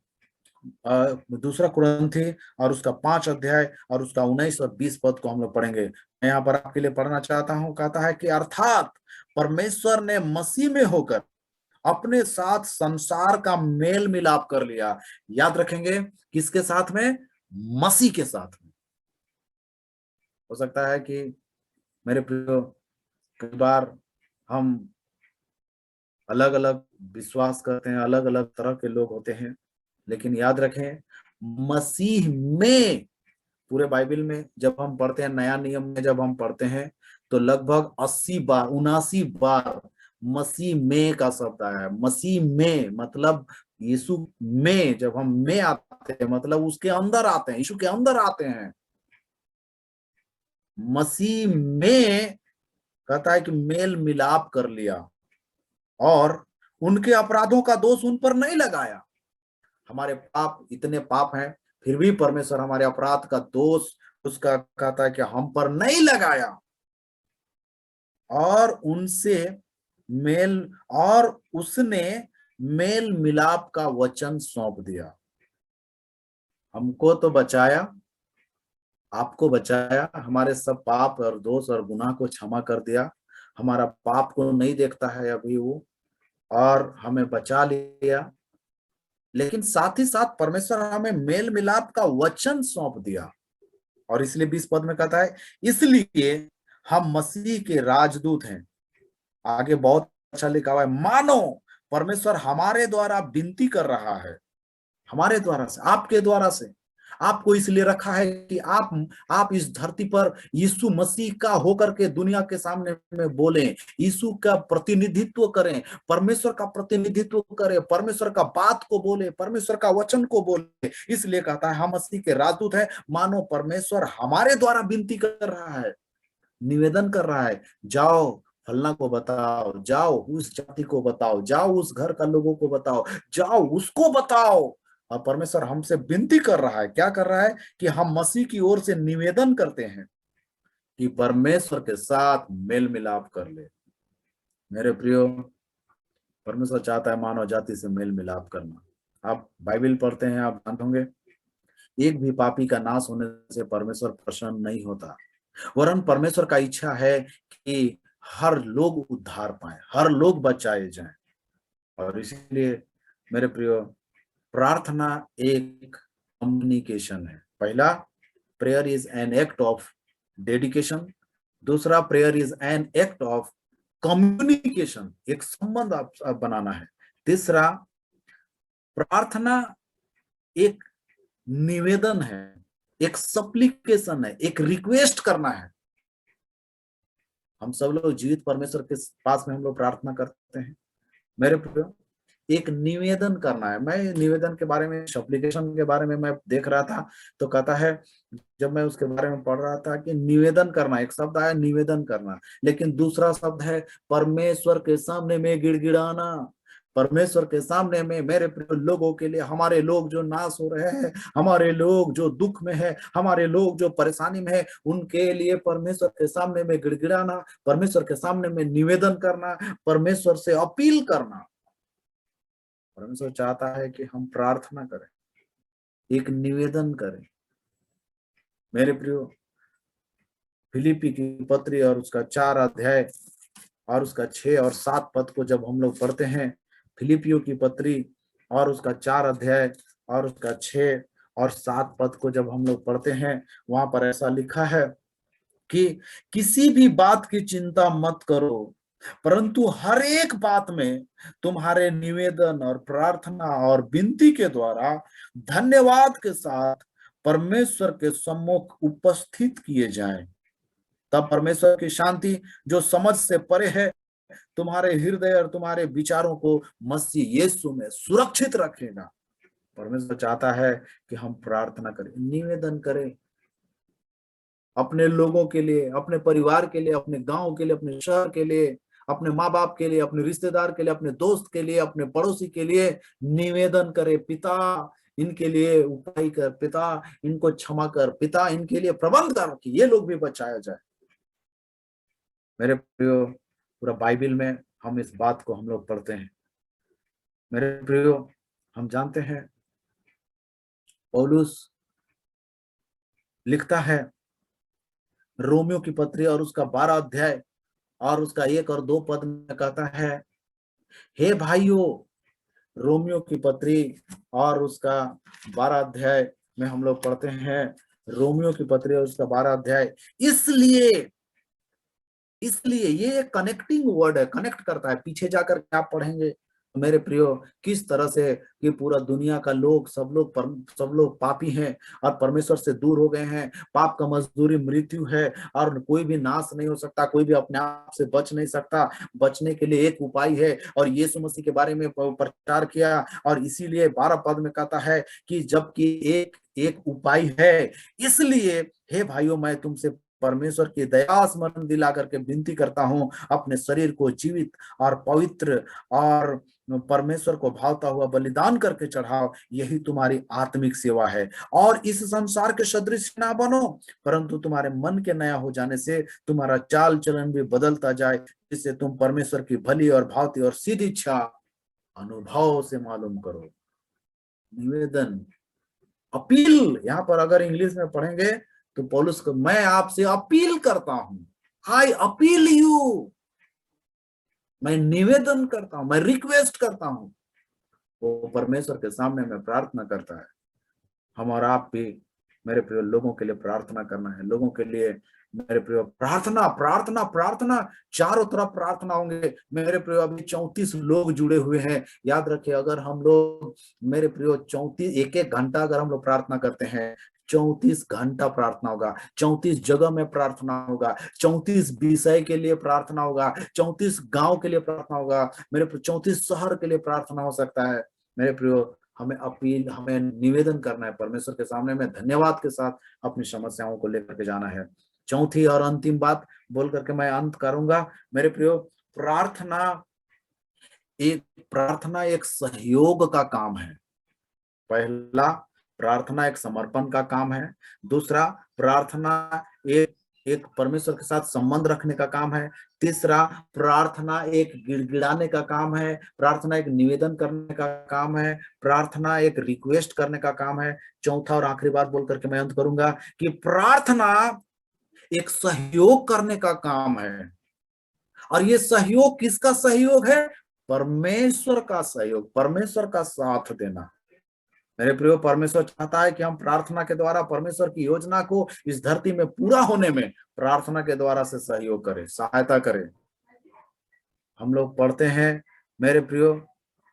Speaker 2: दूसरा कुरिन्थी और उसका 5 अध्याय और उसका 19 और 20 पद को हम लोग पढ़ेंगे। मैं यहाँ पर आपके लिए पढ़ना चाहता हूँ। कहता है कि अर्थात परमेश्वर ने मसीह में होकर अपने साथ संसार का मेल मिलाप कर लिया। याद रखेंगे, किसके साथ में? मसीह के साथ में। हो सकता है कि मेरे प्रियो, कई बार हम अलग अलग विश्वास करते हैं, अलग अलग तरह के लोग होते हैं, लेकिन याद रखें, मसीह में, पूरे बाइबल में जब हम पढ़ते हैं, नया नियम में जब हम पढ़ते हैं, तो लगभग 80 बार 79 बार मसीह में का शब्द आया है। मसीह में मतलब यीशु में, जब हम में आते हैं मतलब उसके अंदर आते हैं, यीशु के अंदर आते हैं, मसीह में कहता है कि मेल मिलाप कर लिया और उनके अपराधों का दोष उन पर नहीं लगाया। हमारे पाप, इतने पाप हैं, फिर भी परमेश्वर हमारे अपराध का दोष उसका कहता है कि हम पर नहीं लगाया और उनसे मेल, और उसने मेल मिलाप का वचन सौंप दिया। हमको तो बचाया, आपको बचाया, हमारे सब पाप और दोष और गुनाह को क्षमा कर दिया, हमारा पाप को नहीं देखता है अभी वो, और हमें बचा लिया। लेकिन साथ ही साथ परमेश्वर हमें मेल मिलाप का वचन सौंप दिया। और इसलिए 20 पद में कहता है, इसलिए हम मसीह के राजदूत हैं। आगे बहुत अच्छा लिखा हुआ है, मानो परमेश्वर हमारे द्वारा विनती कर रहा है, हमारे द्वारा से, आपके द्वारा से। आपको इसलिए रखा है कि आप इस धरती पर यीशु मसीह का होकर के दुनिया के सामने में बोलें, यीशु का प्रतिनिधित्व करें, परमेश्वर का प्रतिनिधित्व करें, परमेश्वर का बात को बोले, परमेश्वर का वचन को बोले। इसलिए कहता है हम मसीह के राजदूत हैं, मानो परमेश्वर हमारे द्वारा विनती कर रहा है, निवेदन कर रहा है, जाओ फलना को बताओ, जाओ उस जाति को बताओ, जाओ उस घर का लोगों को बताओ, जाओ उसको बताओ। और परमेश्वर हमसे विनती कर रहा है, क्या कर रहा है कि हम मसीह की ओर से निवेदन करते हैं कि परमेश्वर के साथ मेल मिलाप कर ले। मेरे प्रियो, परमेश्वर चाहता है मानव जाति से मेल मिलाप करना। आप बाइबल पढ़ते हैं, आप जानते होंगे, एक भी पापी का नाश होने से परमेश्वर प्रसन्न नहीं होता, वरन परमेश्वर का इच्छा है कि हर लोग उद्धार पाए, हर लोग बचाए जाएं। और इसलिए मेरे प्रियो, प्रार्थना एक कम्युनिकेशन है। पहला, prayer is an act of dedication. दूसरा, prayer is an act of communication, एक संबंध आप बनाना है। तीसरा, प्रार्थना एक निवेदन है, एक सप्लीकेशन है, एक रिक्वेस्ट करना है। हम सब लोग जीवित परमेश्वर के पास में हम लोग प्रार्थना करते हैं। मेरे प्रियो, एक निवेदन करना है। मैं निवेदन के बारे में, सप्लीकेशन के बारे में मैं देख रहा था तो कहता है, जब मैं उसके बारे में पढ़ रहा था कि निवेदन करना, एक शब्द आया निवेदन करना, लेकिन दूसरा शब्द है परमेश्वर के सामने में गिड़गिड़ाना। परमेश्वर के सामने में मेरे प्रिय लोगों के लिए, हमारे लोग जो नाश हो रहे हैं, हमारे लोग जो दुख में है, हमारे लोग जो परेशानी में है, उनके लिए परमेश्वर के सामने में गिड़गिड़ाना, परमेश्वर के सामने में निवेदन करना, परमेश्वर से अपील करना। परमेश्वर चाहता है कि हम प्रार्थना करें, एक निवेदन करें। मेरे प्रियो, फिलिपी की पत्री और उसका 4 अध्याय और उसका 6 और 7 पद को जब हम लोग पढ़ते हैं, फिलिपियों की पत्री और उसका 4 अध्याय और उसका 6 और 7 पद को जब हम लोग पढ़ते हैं, वहां पर ऐसा लिखा है कि किसी भी बात की चिंता मत करो, परंतु हर एक बात में तुम्हारे निवेदन और प्रार्थना और विनती के द्वारा धन्यवाद के साथ परमेश्वर के सम्मुख उपस्थित किए जाएं। तब परमेश्वर की शांति जो समझ से परे है, तुम्हारे हृदय और तुम्हारे विचारों को मसीह यीशु में सुरक्षित रखेगा। परमेश्वर चाहता है कि हम प्रार्थना करें, निवेदन करें अपने लोगों के लिए, अपने परिवार के लिए, अपने गांव के लिए, अपने शहर के लिए, अपने माँ बाप के लिए, अपने रिश्तेदार के लिए, अपने दोस्त के लिए, अपने पड़ोसी के लिए निवेदन करे, पिता इनके लिए उपाय कर, पिता इनको क्षमा कर, पिता इनके लिए प्रबंध कर कि ये लोग भी बचाया जाए। मेरे प्रियो, पूरा बाइबल में हम इस बात को हम लोग पढ़ते हैं। मेरे प्रियो, हम जानते हैं पौलुस लिखता है रोमियो की पत्री और उसका 12 अध्याय और उसका 1 और 2 पद में कहता है, हे भाइयों, रोमियो की पत्री और उसका 12 अध्याय में हम लोग पढ़ते हैं, रोमियो की पत्री और उसका 12 अध्याय, इसलिए ये कनेक्टिंग वर्ड है, कनेक्ट करता है। पीछे जाकर आप पढ़ेंगे मेरे प्रियो, किस तरह से कि पूरा दुनिया का लोग सब लोग पापी हैं और परमेश्वर से दूर हो गए हैं। पाप का मजदूरी मृत्यु है और कोई भी नाश नहीं हो सकता, कोई भी अपने आप से बच नहीं सकता। बचने के लिए एक उपाय है और यीशु मसीह के बारे में प्रचार किया, और इसीलिए 12 पद में कहता है कि जबकि एक एक उपाय है, इसलिए हे भाइयों, मैं तुमसे परमेश्वर की दया स्मरण दिला करके विनती करता हूं, अपने शरीर को जीवित और पवित्र और परमेश्वर को भावता हुआ बलिदान करके चढ़ाओ, यही तुम्हारी आत्मिक सेवा है। और इस संसार के सदृश ना बनो, परंतु तुम्हारे मन के नया हो जाने से तुम्हारा चाल चलन भी बदलता जाए, जिससे तुम परमेश्वर की भली और भावती और सिद्ध इच्छा अनुभव से मालूम करो। निवेदन, अपील, यहाँ पर अगर इंग्लिश में पढ़ेंगे तो पौलुस को, मैं आपसे अपील करता हूं, आई अपील यू, मैं निवेदन करता हूं, मैं रिक्वेस्ट करता हूं। वो परमेश्वर के सामने में प्रार्थना करता है। हम और आप भी मेरे प्रिय लोगों के लिए प्रार्थना करना है, लोगों के लिए मेरे प्रिय प्रार्थना प्रार्थना प्रार्थना, चारों तरफ प्रार्थना होंगे। मेरे प्रिय अभी 34 लोग जुड़े हुए हैं। याद रखिए, अगर हम लोग मेरे प्रिय 34 एक एक घंटा अगर हम लोग प्रार्थना करते हैं, 34 घंटा प्रार्थना होगा, 34 जगह में प्रार्थना होगा, 34 विषय के लिए प्रार्थना होगा, 34 गांव के लिए प्रार्थना होगा, मेरे 34 शहर के लिए प्रार्थना हो सकता है। मेरे प्रियो, हमें अपील, हमें निवेदन करना है परमेश्वर के सामने में, धन्यवाद के साथ अपनी समस्याओं को लेकर के जाना है। चौथी और अंतिम बात बोल करके मैं अंत करूंगा। मेरे प्रियो, प्रार्थना एक सहयोग का काम है। पहला, प्रार्थना एक समर्पण का काम है। दूसरा, प्रार्थना एक एक परमेश्वर के साथ संबंध रखने का काम है। तीसरा, प्रार्थना एक गिड़गिड़ाने का काम है। प्रार्थना एक निवेदन करने का काम है। प्रार्थना एक रिक्वेस्ट करने का काम है। चौथा और आखिरी बात बोल करके मैं अंत करूंगा कि प्रार्थना एक सहयोग करने का काम है। और ये सहयोग किसका सहयोग है? परमेश्वर का सहयोग, परमेश्वर का साथ देना। मेरे प्रियो, परमेश्वर चाहता है कि हम प्रार्थना के द्वारा परमेश्वर की योजना को इस धरती में पूरा होने में प्रार्थना के द्वारा से सहयोग करें, सहायता करें। हम लोग पढ़ते हैं मेरे प्रियो,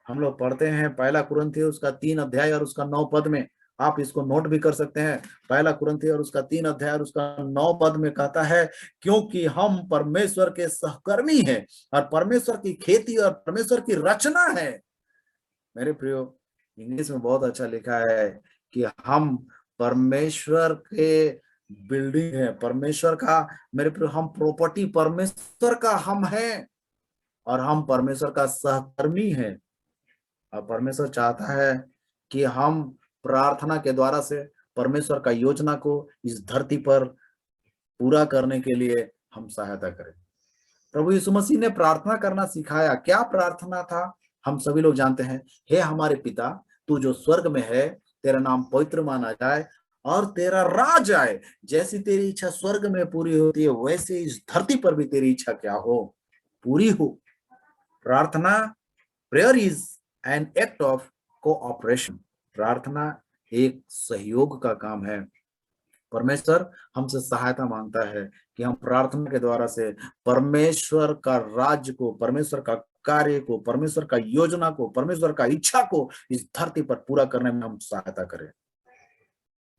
Speaker 2: हम लोग पढ़ते हैं 1 कुरिन्थी उसका 3 अध्याय और उसका 9 पद में, आप इसको नोट भी कर सकते हैं। 1 कुरिन्थी और उसका 3 अध्याय और उसका 9 पद में कहता है, क्योंकि हम परमेश्वर के सहकर्मी हैं और परमेश्वर की खेती और परमेश्वर की रचना है। मेरे प्रियो, इंग्लिश में बहुत अच्छा लिखा है कि हम परमेश्वर के बिल्डिंग है, परमेश्वर का, मेरे प्रियो, हम प्रॉपर्टी परमेश्वर का हम हैं और हम परमेश्वर का सहकर्मी हैं। और परमेश्वर चाहता है कि हम प्रार्थना के द्वारा से परमेश्वर का योजना को इस धरती पर पूरा करने के लिए हम सहायता करें। प्रभु यीशु मसीह ने प्रार्थना करना सिखाया। क्या प्रार्थना था? हम सभी लोग जानते हैं, हे हमारे पिता, तू जो स्वर्ग में है, तेरा नाम पवित्र माना जाए और तेरा राज आए। जैसी तेरी इच्छा स्वर्ग में पूरी होती है, वैसे इस धरती पर भी तेरी इच्छा क्या हो, पूरी हो। प्रार्थना, prayer is an act of cooperation. प्रार्थना एक सहयोग का काम है। परमेश्वर हमसे सहायता मांगता है कि हम प्रार्थना के द्वारा से परमेश्वर का राज्य को, परमेश्वर का कार्य को, परमेश्वर का योजना को, परमेश्वर का इच्छा को इस धरती पर पूरा करने में हम सहायता करें।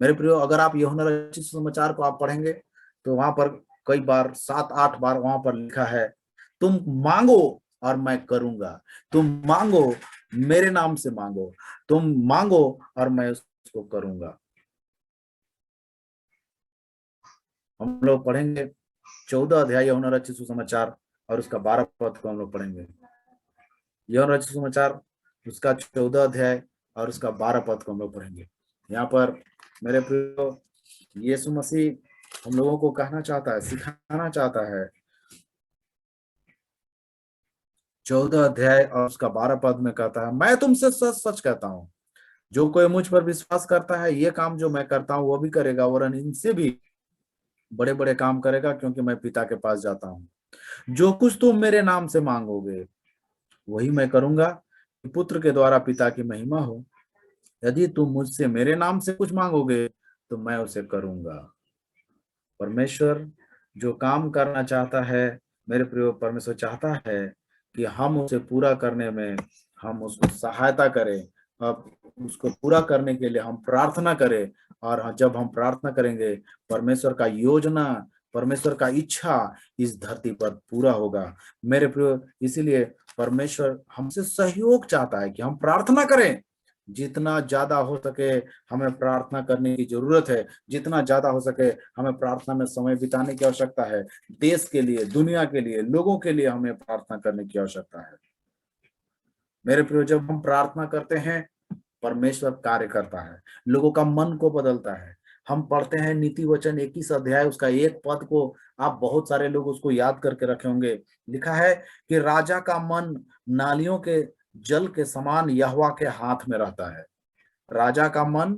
Speaker 2: मेरे प्रियो, अगर आप यूहन्ना रचित सुसमाचार को आप पढ़ेंगे तो वहां पर कई बार, 7-8 बार वहां पर लिखा है, तुम मांगो और मैं करूंगा, तुम मांगो, मेरे नाम से मांगो, तुम मांगो और मैं उसको करूंगा। हम लोग पढ़ेंगे 14 अध्याय यूहन्ना रचित सुसमाचार और उसका 12 पद को हम लोग पढ़ेंगे। यूहन्ना रचित सुसमाचार उसका 14 अध्याय और उसका 12 पद को हम लोग पढ़ेंगे। यहाँ पर मेरे प्रियो, यीशु मसीह हम लोगों को कहना चाहता है, सिखाना चाहता है। 14 अध्याय और उसका 12 पद में कहता है, मैं तुमसे सच सच कहता हूँ, जो कोई मुझ पर विश्वास करता है, ये काम जो मैं करता हूँ वो भी करेगा, वरन इनसे भी बड़े बड़े काम करेगा, क्योंकि मैं पिता के पास जाता हूँ। जो कुछ तुम मेरे नाम से मांगोगे वही मैं करूंगा, कि पुत्र के द्वारा पिता की महिमा हो। यदि तुम मुझसे मेरे नाम से कुछ मांगोगे तो मैं उसे करूंगा। परमेश्वर जो काम करना चाहता है, मेरे प्रिय, परमेश्वर चाहता है कि हम उसे पूरा करने में हम उसको सहायता करें। अब उसको पूरा करने के लिए हम प्रार्थना करें, और जब हम प्रार्थना करेंगे, परमेश्वर का योजना, परमेश्वर का इच्छा इस धरती पर पूरा होगा। मेरे प्रियो, इसीलिए परमेश्वर हमसे सहयोग चाहता है कि हम प्रार्थना करें। जितना ज्यादा हो सके हमें प्रार्थना करने की जरूरत है, जितना ज्यादा हो सके हमें प्रार्थना में समय बिताने की आवश्यकता है। देश के लिए, दुनिया के लिए, लोगों के लिए हमें प्रार्थना करने की आवश्यकता है। मेरे प्रियो, जब हम प्रार्थना करते हैं, परमेश्वर कार्य करता है, लोगों का मन को बदलता है। हम पढ़ते हैं नीति वचन 21 अध्याय, उसका एक पद को आप बहुत सारे लोग उसको याद करके रखे होंगे। लिखा है कि राजा का मन नालियों के जल के समान यहोवा के हाथ में रहता है। राजा का मन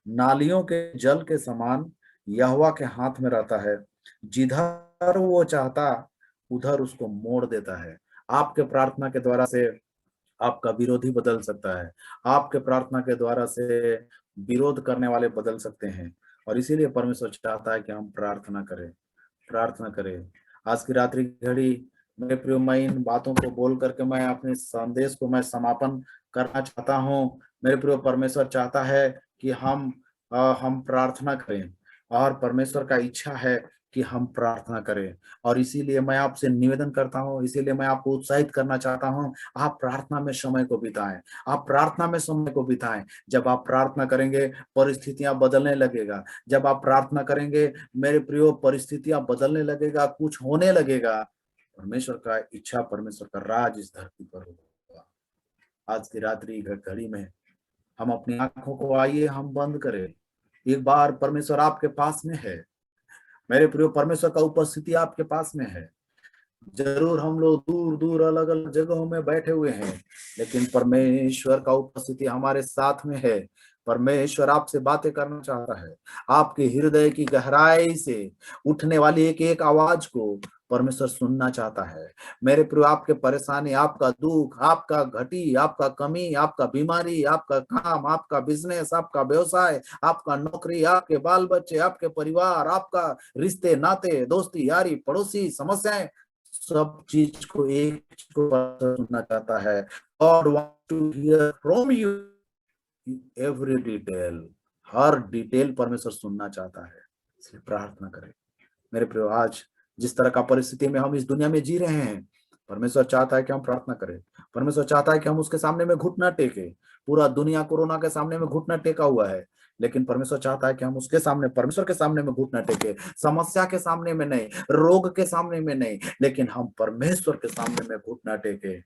Speaker 2: नालियों के जल के समान यहोवा के हाथ में रहता है, जिधर वो चाहता उधर उसको मोड़ देता है। आपके प्रार्थना के द्वारा से आपका विरोधी बदल सकता है, आपके प्रार्थना के द्वारा से विरोध करने वाले बदल सकते हैं। और इसीलिए परमेश्वर चाहता है कि हम प्रार्थना करें, प्रार्थना करें। आज की रात्रि घड़ी, मेरे प्रियो, मैं इन बातों को बोल करके मैं अपने संदेश को मैं समापन करना चाहता हूँ। मेरे प्रियो, परमेश्वर चाहता है कि हम प्रार्थना करें, और परमेश्वर का इच्छा है कि हम प्रार्थना करें। और इसीलिए मैं आपसे निवेदन करता हूँ, इसीलिए मैं आपको उत्साहित करना चाहता हूँ, आप प्रार्थना में समय को बिताएं, आप प्रार्थना में समय को बिताएं। जब आप प्रार्थना करेंगे, परिस्थितियां बदलने लगेगा। जब आप प्रार्थना करेंगे, मेरे प्रियो, परिस्थितियां बदलने लगेगा, कुछ होने लगेगा। परमेश्वर का इच्छा, परमेश्वर का राज इस धरती पर होगा। आज की रात्रि घड़ी में हम अपनी आंखों को आइए हम बंद करें। एक बार परमेश्वर आपके पास में है। मेरे प्रियो, परमेश्वर का उपस्थिति आपके पास में है। जरूर हम लोग दूर दूर अलग अलग जगहों में बैठे हुए हैं, लेकिन परमेश्वर का उपस्थिति हमारे साथ में है। परमेश्वर आपसे बातें करना चाहता है। आपके हृदय की गहराई से उठने वाली एक एक आवाज को परमेश्वर सुनना चाहता है। मेरे प्रियो, आपके परेशानी, आपका दुख, आपका घटी, आपका कमी, आपका बीमारी, आपका काम, आपका बिजनेस, आपका व्यवसाय, आपका नौकरी, आपके बाल बच्चे, आपके परिवार, आपका रिश्ते नाते, दोस्ती यारी, पड़ोसी, समस्याएं, सब चीज को एक चीज को सुनना चाहता है। God want to hear from you every detail. हर डिटेल परमेश्वर सुनना चाहता है, इसलिए प्रार्थना करें। मेरे प्रियो, आज जिस तरह का परिस्थिति में हम इस दुनिया में जी रहे हैं, परमेश्वर चाहता है कि हम प्रार्थना करें। परमेश्वर चाहता है कि हम उसके सामने में घुटना टेके। पूरा दुनिया कोरोना के सामने में घुटना टेका हुआ है, लेकिन परमेश्वर चाहता है कि हम उसके सामने, परमेश्वर के सामने में घुटना टेके। समस्या के सामने में नहीं, रोग के सामने में नहीं, लेकिन हम परमेश्वर के सामने में घुटना टेके।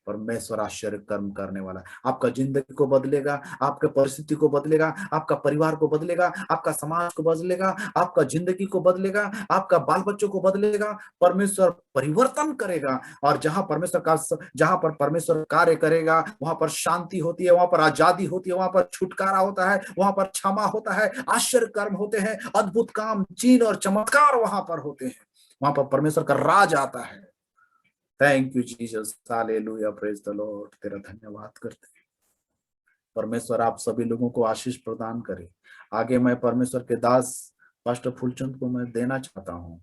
Speaker 2: परमेश्वर आश्चर्य कर्म करने वाला है। आपका जिंदगी को बदलेगा, आपके परिस्थिति को बदलेगा, आपका परिवार को बदलेगा, आपका समाज को बदलेगा, आपका जिंदगी को बदलेगा, आपका बाल बच्चों को बदलेगा। परमेश्वर परिवर्तन करेगा। और जहां पर परमेश्वर कार्य करेगा, वहां पर शांति होती है, वहां पर आजादी होती है, वहां पर छुटकारा होता है, वहां पर क्षमा होता है, आश्चर्य कर्म होते हैं, अद्भुत काम, चिन्ह और चमत्कार वहां पर होते हैं। वहां पर परमेश्वर का राज आता है। Thank you Jesus, hallelujah, praise the Lord. तेरा धन्यवाद करते हैं। परमेश्वर आप सभी लोगों को आशीष प्रदान करे। आगे मैं परमेश्वर के दास पास्टर फूलचंद को मैं देना चाहता हूँ।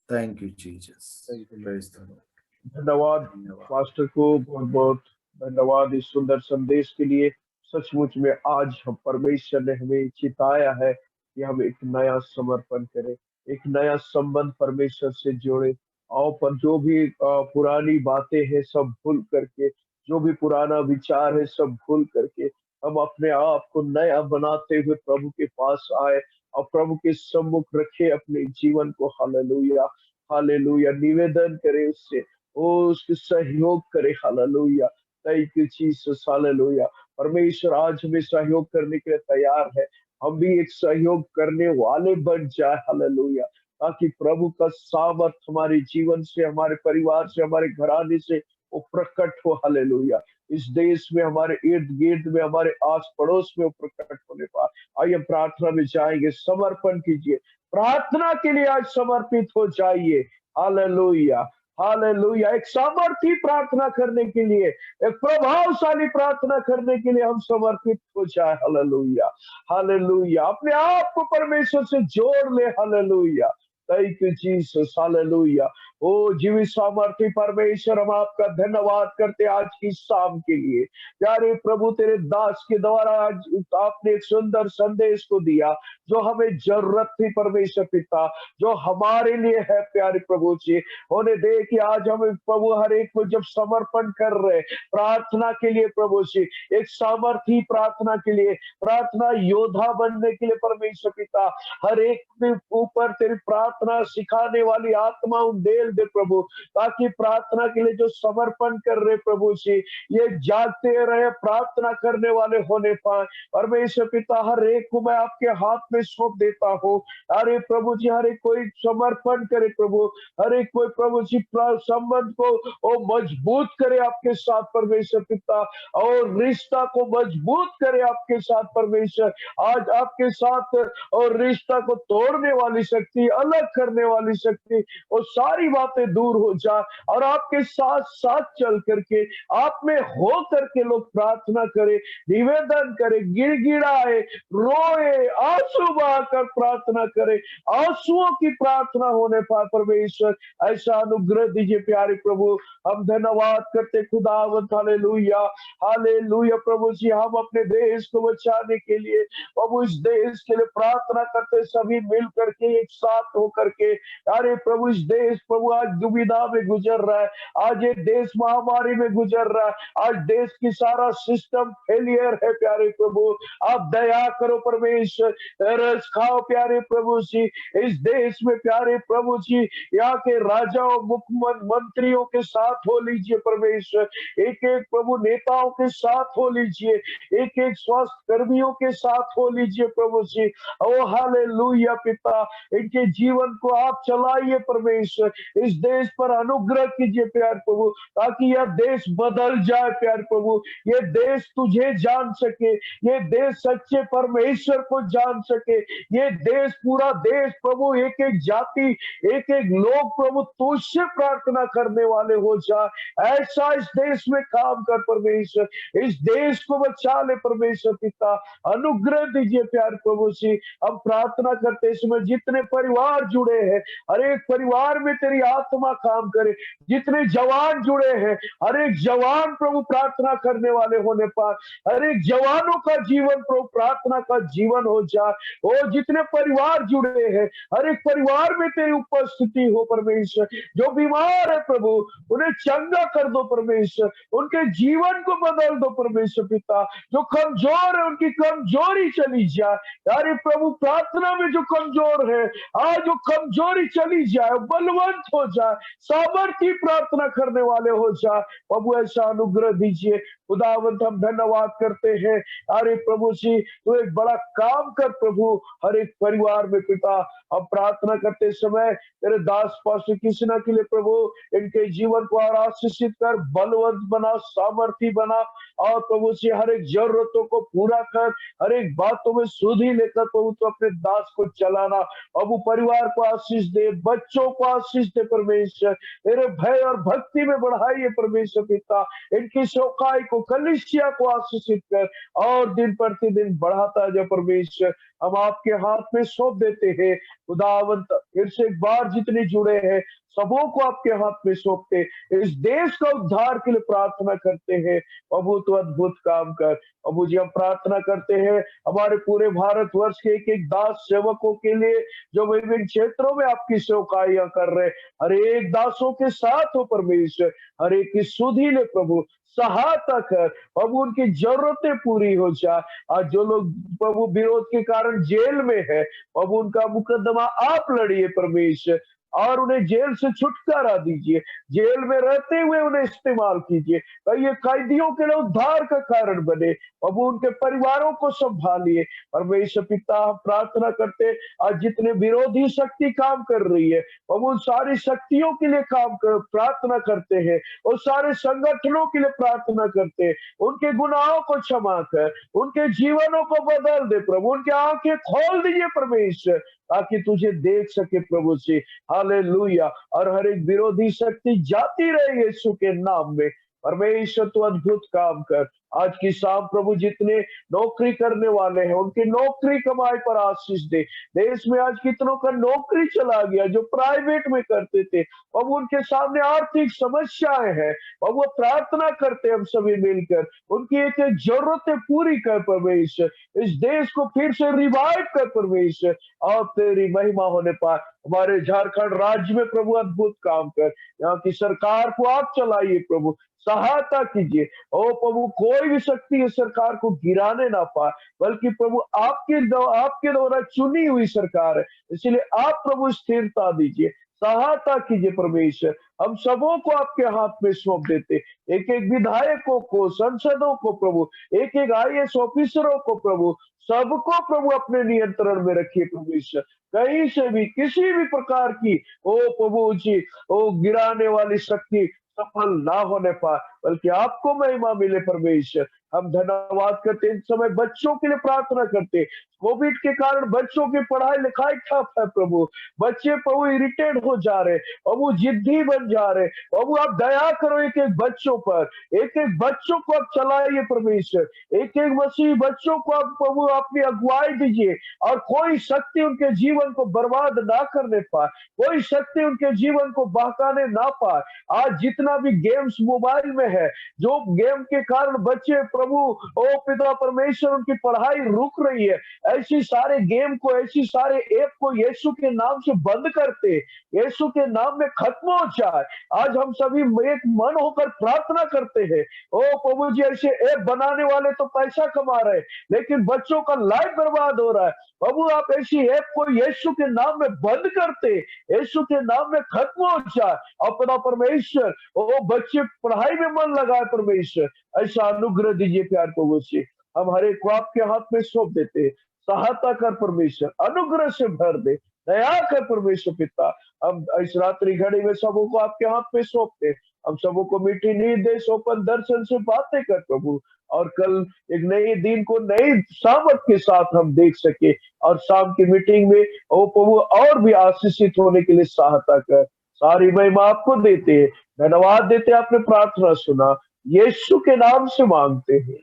Speaker 2: Thank you Jesus, praise the Lord.
Speaker 1: धन्यवाद पास्टर को, बहुत बहुत धन्यवाद इस सुंदर संदेश के लिए। सचमुच में आज हम परमेश्वर ने हमें चिताया है कि हम एक नया समर्पण करें, एक नया संबंध परमेश्वर से जोड़े। और पर जो भी पुरानी बातें हैं सब भूल करके, जो भी पुराना विचार है सब भूल करके, हम अपने आप को नया बनाते हुए प्रभु के पास आए और प्रभु के सम्मुख रखे अपने जीवन को। हालेलुया, हालेलुया, निवेदन करे उससे, वो उसके सहयोग करे। Hallelujah, thank you Jesus, hallelujah. परमेश्वर आज हमें सहयोग करने के लिए तैयार है। हम भी एक सहयोग करने वाले बन जाए। हालेलुया, ताकि प्रभु का सामर्थ हमारे जीवन से, हमारे परिवार से, हमारे घराने से वो प्रकट हो। हालेलुया, इस देश में, हमारे इर्द गिर्द में, हमारे आस पड़ोस में वो प्रकट होने पाए। आइए प्रार्थना में जाएंगे, समर्पण कीजिए, प्रार्थना के लिए आज समर्पित हो जाइए। हालेलुया, हालेलुया, एक सामर्थी प्रार्थना करने के लिए, एक प्रभावशाली प्रार्थना करने के लिए हम समर्पित हो जाए। हालेलुया, हालेलुया, अपने आप को परमेश्वर से जोड़ ले। Hallelujah, thank you Jesus, hallelujah. ओ जीवित सामर्थी परमेश्वर, हम आपका धन्यवाद करते आज की शाम के लिए। प्यारे प्रभु, तेरे दास के द्वारा आज आपने एक सुंदर संदेश को दिया जो हमें जरूरत थी परमेश्वर पिता, जो हमारे लिए है प्यारे प्रभु जी। होने दे कि आज हमें प्रभु हर एक को जब समर्पण कर रहे प्रार्थना के लिए प्रभु जी, एक सामर्थी प्रार्थना के लिए, प्रार्थना योद्धा बनने के लिए परमेश्वर पिता, हर एक के ऊपर तेरी प्रार्थना सिखाने वाली आत्मा उंडेल दे प्रभु, ताकि प्रार्थना के लिए जो समर्पण कर रहे प्रभु जी, ये जागते रहे, प्रार्थना करने वाले होने पाए। परमेश्वर पिता, हर एक को मैं आपके हाथ में सौंप देता हूँ। अरे प्रभु जी, हर एक कोई समर्पण करे प्रभु, हर एक कोई प्रभु जी संबंध को वो मजबूत करे आपके साथ परमेश्वर पिता, और रिश्ता को मजबूत करे आपके साथ परमेश्वर। आज आपके साथ और रिश्ता को तोड़ने वाली शक्ति, अलग करने वाली शक्ति, वो सारी बातें दूर हो जाए और आपके साथ साथ चल करके आप में हो करके लोग प्रार्थना करे, निवेदन करे, गिड़गिड़ाए, रोए, आंसू बहाकर प्रार्थना करे, आंसुओं की प्रार्थना होने पाए परमेश्वर। ऐसा अनुग्रह दीजिए प्यारे प्रभु। हम धन्यवाद करते खुदावंत, हालेलुया हालेलुया। प्रभु जी, हम अपने देश को बचाने के लिए प्रभु, इस देश के लिए प्रार्थना करते, सभी मिल करके एक साथ होकर के। अरे प्रभु, इस देश प्रभु आज दुविधा में गुजर रहा है, आज ये देश महामारी में गुजर रहा है, आज देश की सारा सिस्टम फेलियर है प्यारे प्रभु। आप दया करो परमेश्वर, रस खाओ प्यारे प्रभु जी इस देश में प्यारे प्रभु जी। यहाँ के राजाओं, मुख्यमंत्रियों के साथ हो लीजिए परमेश्वर, एक एक प्रभु नेताओं के साथ हो लीजिए, एक एक स्वास्थ्य कर्मियों के साथ हो लीजिए प्रभु जी। ओ हालेलुया पिता, इनके जीवन को आप चलाइए परमेश्वर, इस देश पर अनुग्रह कीजिए प्यार प्रभु, ताकि यह देश बदल जाए प्यार प्रभु, ये देश तुझे जान सके, ये देश सच्चे परमेश्वर को जान सके, ये देश, पूरा देश प्रभु, एक एक जाति, एक एक लोग प्रभु तुझसे प्रार्थना करने वाले हो जाए। ऐसा इस देश में काम कर परमेश्वर, इस देश को बचा ले परमेश्वर पिता, अनुग्रह दीजिए प्यार प्रभु जी। हम प्रार्थना करते समय जितने परिवार जुड़े हैं, हर एक परिवार में तेरी आत्मा काम करे, जितने जवान जुड़े हैं, हर एक जवान प्रभु प्रार्थना करने वाले होने पर, हर एक जवानों का जीवन प्रभु प्रार्थना का जीवन हो जाए। वो जितने परिवार जुड़े हैं, हर एक परिवार में तेरी उपस्थिति हो परमेश्वर। जो बीमार है प्रभु, उन्हें चंगा कर दो परमेश्वर, उनके जीवन को बदल दो परमेश्वर पिता। जो कमजोर है, उनकी कमजोरी चली जाए यारे प्रभु, प्रार्थना में जो कमजोर है, आज जो कमजोरी चली जाए, बलवंत हो जाए, सामर्थी प्रार्थना करने वाले हो जाए प्रभु। ऐसा अनुग्रह दीजिए खुदावंत, हम धन्यवाद करते हैं। अरे प्रभु जी, तू एक बड़ा काम कर प्रभु हर एक परिवार में पिता। हम प्रार्थना करते समय तेरे दास पास्टर कृष्णा के लिए प्रभु, इनके जीवन को और आशीषित कर, बलवंत बना, सामर्थी बना, और प्रभु जी हर एक जरूरतों को पूरा कर, हर एक बातों में सुधि लेकर प्रभु तो अपने दास को चलाना। प्रभु परिवार को आशीष दे, बच्चों को आशीष दे परमेश्वर, तेरे भय और भक्ति में बढ़ाइए परमेश्वर पिता। इनकी चौकाई को, कलीसिया को आशीषित कर और दिन प्रतिदिन बढ़ाता जा परमेश्वर। हम आपके हाथ में सौंप देते हैं खुदावंत। फिर से एक बार जितने जुड़े हैं सबों को आपके हाथ में सौंपते, इस देश का उद्धार के लिए प्रार्थना करते हैं प्रभु, तो अद्भुत काम कर प्रभु जी। हम प्रार्थना करते हैं हमारे पूरे भारतवर्ष के एक एक दास सेवकों के लिए, जो विभिन्न क्षेत्रों में आपकी सेवकाइयां कर रहे, हर एक दासों के साथ हो परमेश्वर, हर एक की सुधि ले प्रभु, सहायता कर प्रभु, उनकी जरूरतें पूरी हो जाए। आज जो लोग प्रभु विरोध के कारण जेल में है प्रभु, उनका मुकदमा आप लड़िए परमेश्वर, और उन्हें जेल से छुटकारा दीजिए, जेल में रहते हुए उन्हें इस्तेमाल कीजिए, ये कैदियों के लिए उद्धार का कारण बने प्रभु, उनके परिवारों को संभालिए परमेश्वर पिता। हम प्रार्थना करते आज जितने विरोधी शक्ति काम कर रही है प्रभु, उन सारी शक्तियों के लिए काम कर प्रार्थना करते हैं, और सारे संगठनों के लिए प्रार्थना करते हैं, उनके गुनाहों को क्षमा कर, उनके जीवनों को बदल दे प्रभु, उनकी आंखें खोल दीजिए परमेश्वर, ताकि तुझे देख सके प्रभु जी। हालेलुया। और हर एक विरोधी शक्ति जाती रहे यीशु के नाम में परमेश्वर, तू अद्भुत काम कर आज की शाम प्रभु जितने नौकरी करने वाले हैं उनकी नौकरी कमाई पर आशीष दे। देश में आज कितनों का नौकरी चला गया जो प्राइवेट में करते थे, अब उनके सामने आर्थिक समस्याएं हैं, अब वो प्रार्थना करते हैं हम सभी मिलकर, उनकी एक एक जरूरतें पूरी कर परमेश्वर, इस देश को फिर से रिवाइव कर परमेश्वर, और तेरी महिमा होने पाए। हमारे झारखंड राज्य में प्रभु अद्भुत काम कर, यहाँ की सरकार को आप चलाइए प्रभु, सहायता कीजिए। ओ प्रभु, कोई भी शक्ति इस सरकार को गिराने ना पाए, बल्कि प्रभु आपके द्वारा चुनी हुई सरकार है, इसलिए आप प्रभु स्थिरता दीजिए, सहायता कीजिए परमेश्वर। हम सबों को आपके हाथ में सौंप देते, एक एक विधायकों को, सांसदों को प्रभु, एक एक IAS ऑफिसरों को प्रभु, सबको प्रभु अपने नियंत्रण में रखिए परमेश्वर। कहीं से भी किसी भी प्रकार की ओ प्रभु जी ओ गिराने वाली शक्ति सफल ना होने पाए, बल्कि आपको महिमा मिले परमेश्वर। हम धन्यवाद करते हैं, इस समय बच्चों के लिए प्रार्थना करते हैं। कोविड के कारण बच्चों की पढ़ाई लिखाई ठप है प्रभु, बच्चे प्रभु इरिटेट हो जा रहे, प्रभु जिद्दी बन जा रहे, प्रभु आप दया करो एक एक बच्चों पर, एक एक बच्चों को आप चलाइए परमेश्वर, एक एक मसीह बच्चों को आप प्रभु अपनी अगुवाई दीजिए, और कोई शक्ति उनके जीवन को बर्बाद ना करने पाए, कोई शक्ति उनके जीवन को बहकाने ना पाए। आज जितना भी गेम्स मोबाइल में है, जो गेम के कारण बच्चे प्रभु ओ पिता परमेश्वर उनकी पढ़ाई रुक रही है, ऐसी सारे गेम को, ऐसी सारे ऐप को यीशु के नाम से बंद करते, यीशु के नाम में खत्म हो जाए। आज हम सभी एक मन होकर प्रार्थना करते हैं, ओ प्रभु जी ऐसे ऐप बनाने वाले तो पैसा कमा रहे हैं, लेकिन बच्चों का लाइफ बर्बाद हो रहा है, प्रभु आप ऐसी ऐप को यीशु के नाम में बंद करते, यीशु के नाम में खत्म हो जाए। अपना परमेश्वर ओ बच्चे पढ़ाई में मन लगाए परमेश्वर, ऐसा अनुग्रह दीजिए प्यार प्रभु जी। हम हर एक को आपके हाथ में सौंप देते, सहायता कर परमेश्वर, अनुग्रह से भर दे, दया कर परमेश्वर पिता। हम इस रात्रि घड़ी में सबों को आपके हाथ में सौंपते, हम सबों को मीठी नींद दे, सोपन दर्शन से बातें कर प्रभु, और कल एक नए दिन को नई सामर्थ के साथ हम देख सके, और शाम की मीटिंग में ओ प्रभु और भी आशीषित होने के लिए सहायता कर। सारी महिमा आपको देते हैं, धन्यवाद देते, आपने प्रार्थना सुना, यीशु के नाम से मांगते हैं,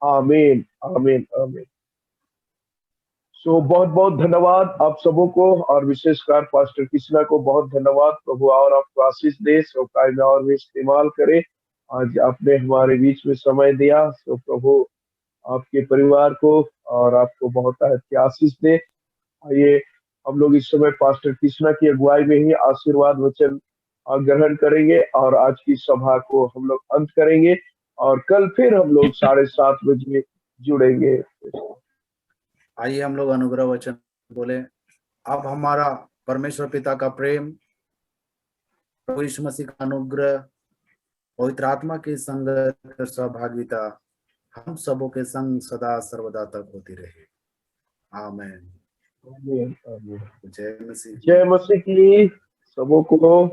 Speaker 1: आमीन आमीन आमीन। सो बहुत बहुत धन्यवाद आप सबों को, और विशेषकर पास्टर कृष्णा को बहुत धन्यवाद। प्रभु और आपको आशीष दे, सो काय में और भी इस्तेमाल करे। आज आपने हमारे बीच में समय दिया, सो प्रभु आपके परिवार को और आपको बहुत अच्छी आशीष दे। आइए हम लोग इस समय पास्टर कृष्णा की अगुवाई में ही आशीर्वाद वचन ग्रहण करेंगे, और आज की सभा को हम लोग अंत करेंगे, और कल फिर हम लोग 7:30 बजे जुड़ेंगे।
Speaker 2: आइए हम लोग अनुग्रह वचन बोले। अब हमारा परमेश्वर पिता का प्रेम, प्रभु यीशु मसीह का अनुग्रह, पवित्र आत्मा की संगत और सहभागिता हम सबों के संग सदा सर्वदा तक होती रहे। आमीन।
Speaker 1: आमीन आमीन।
Speaker 2: जय मसीह।
Speaker 1: जय मसीह की सबों को।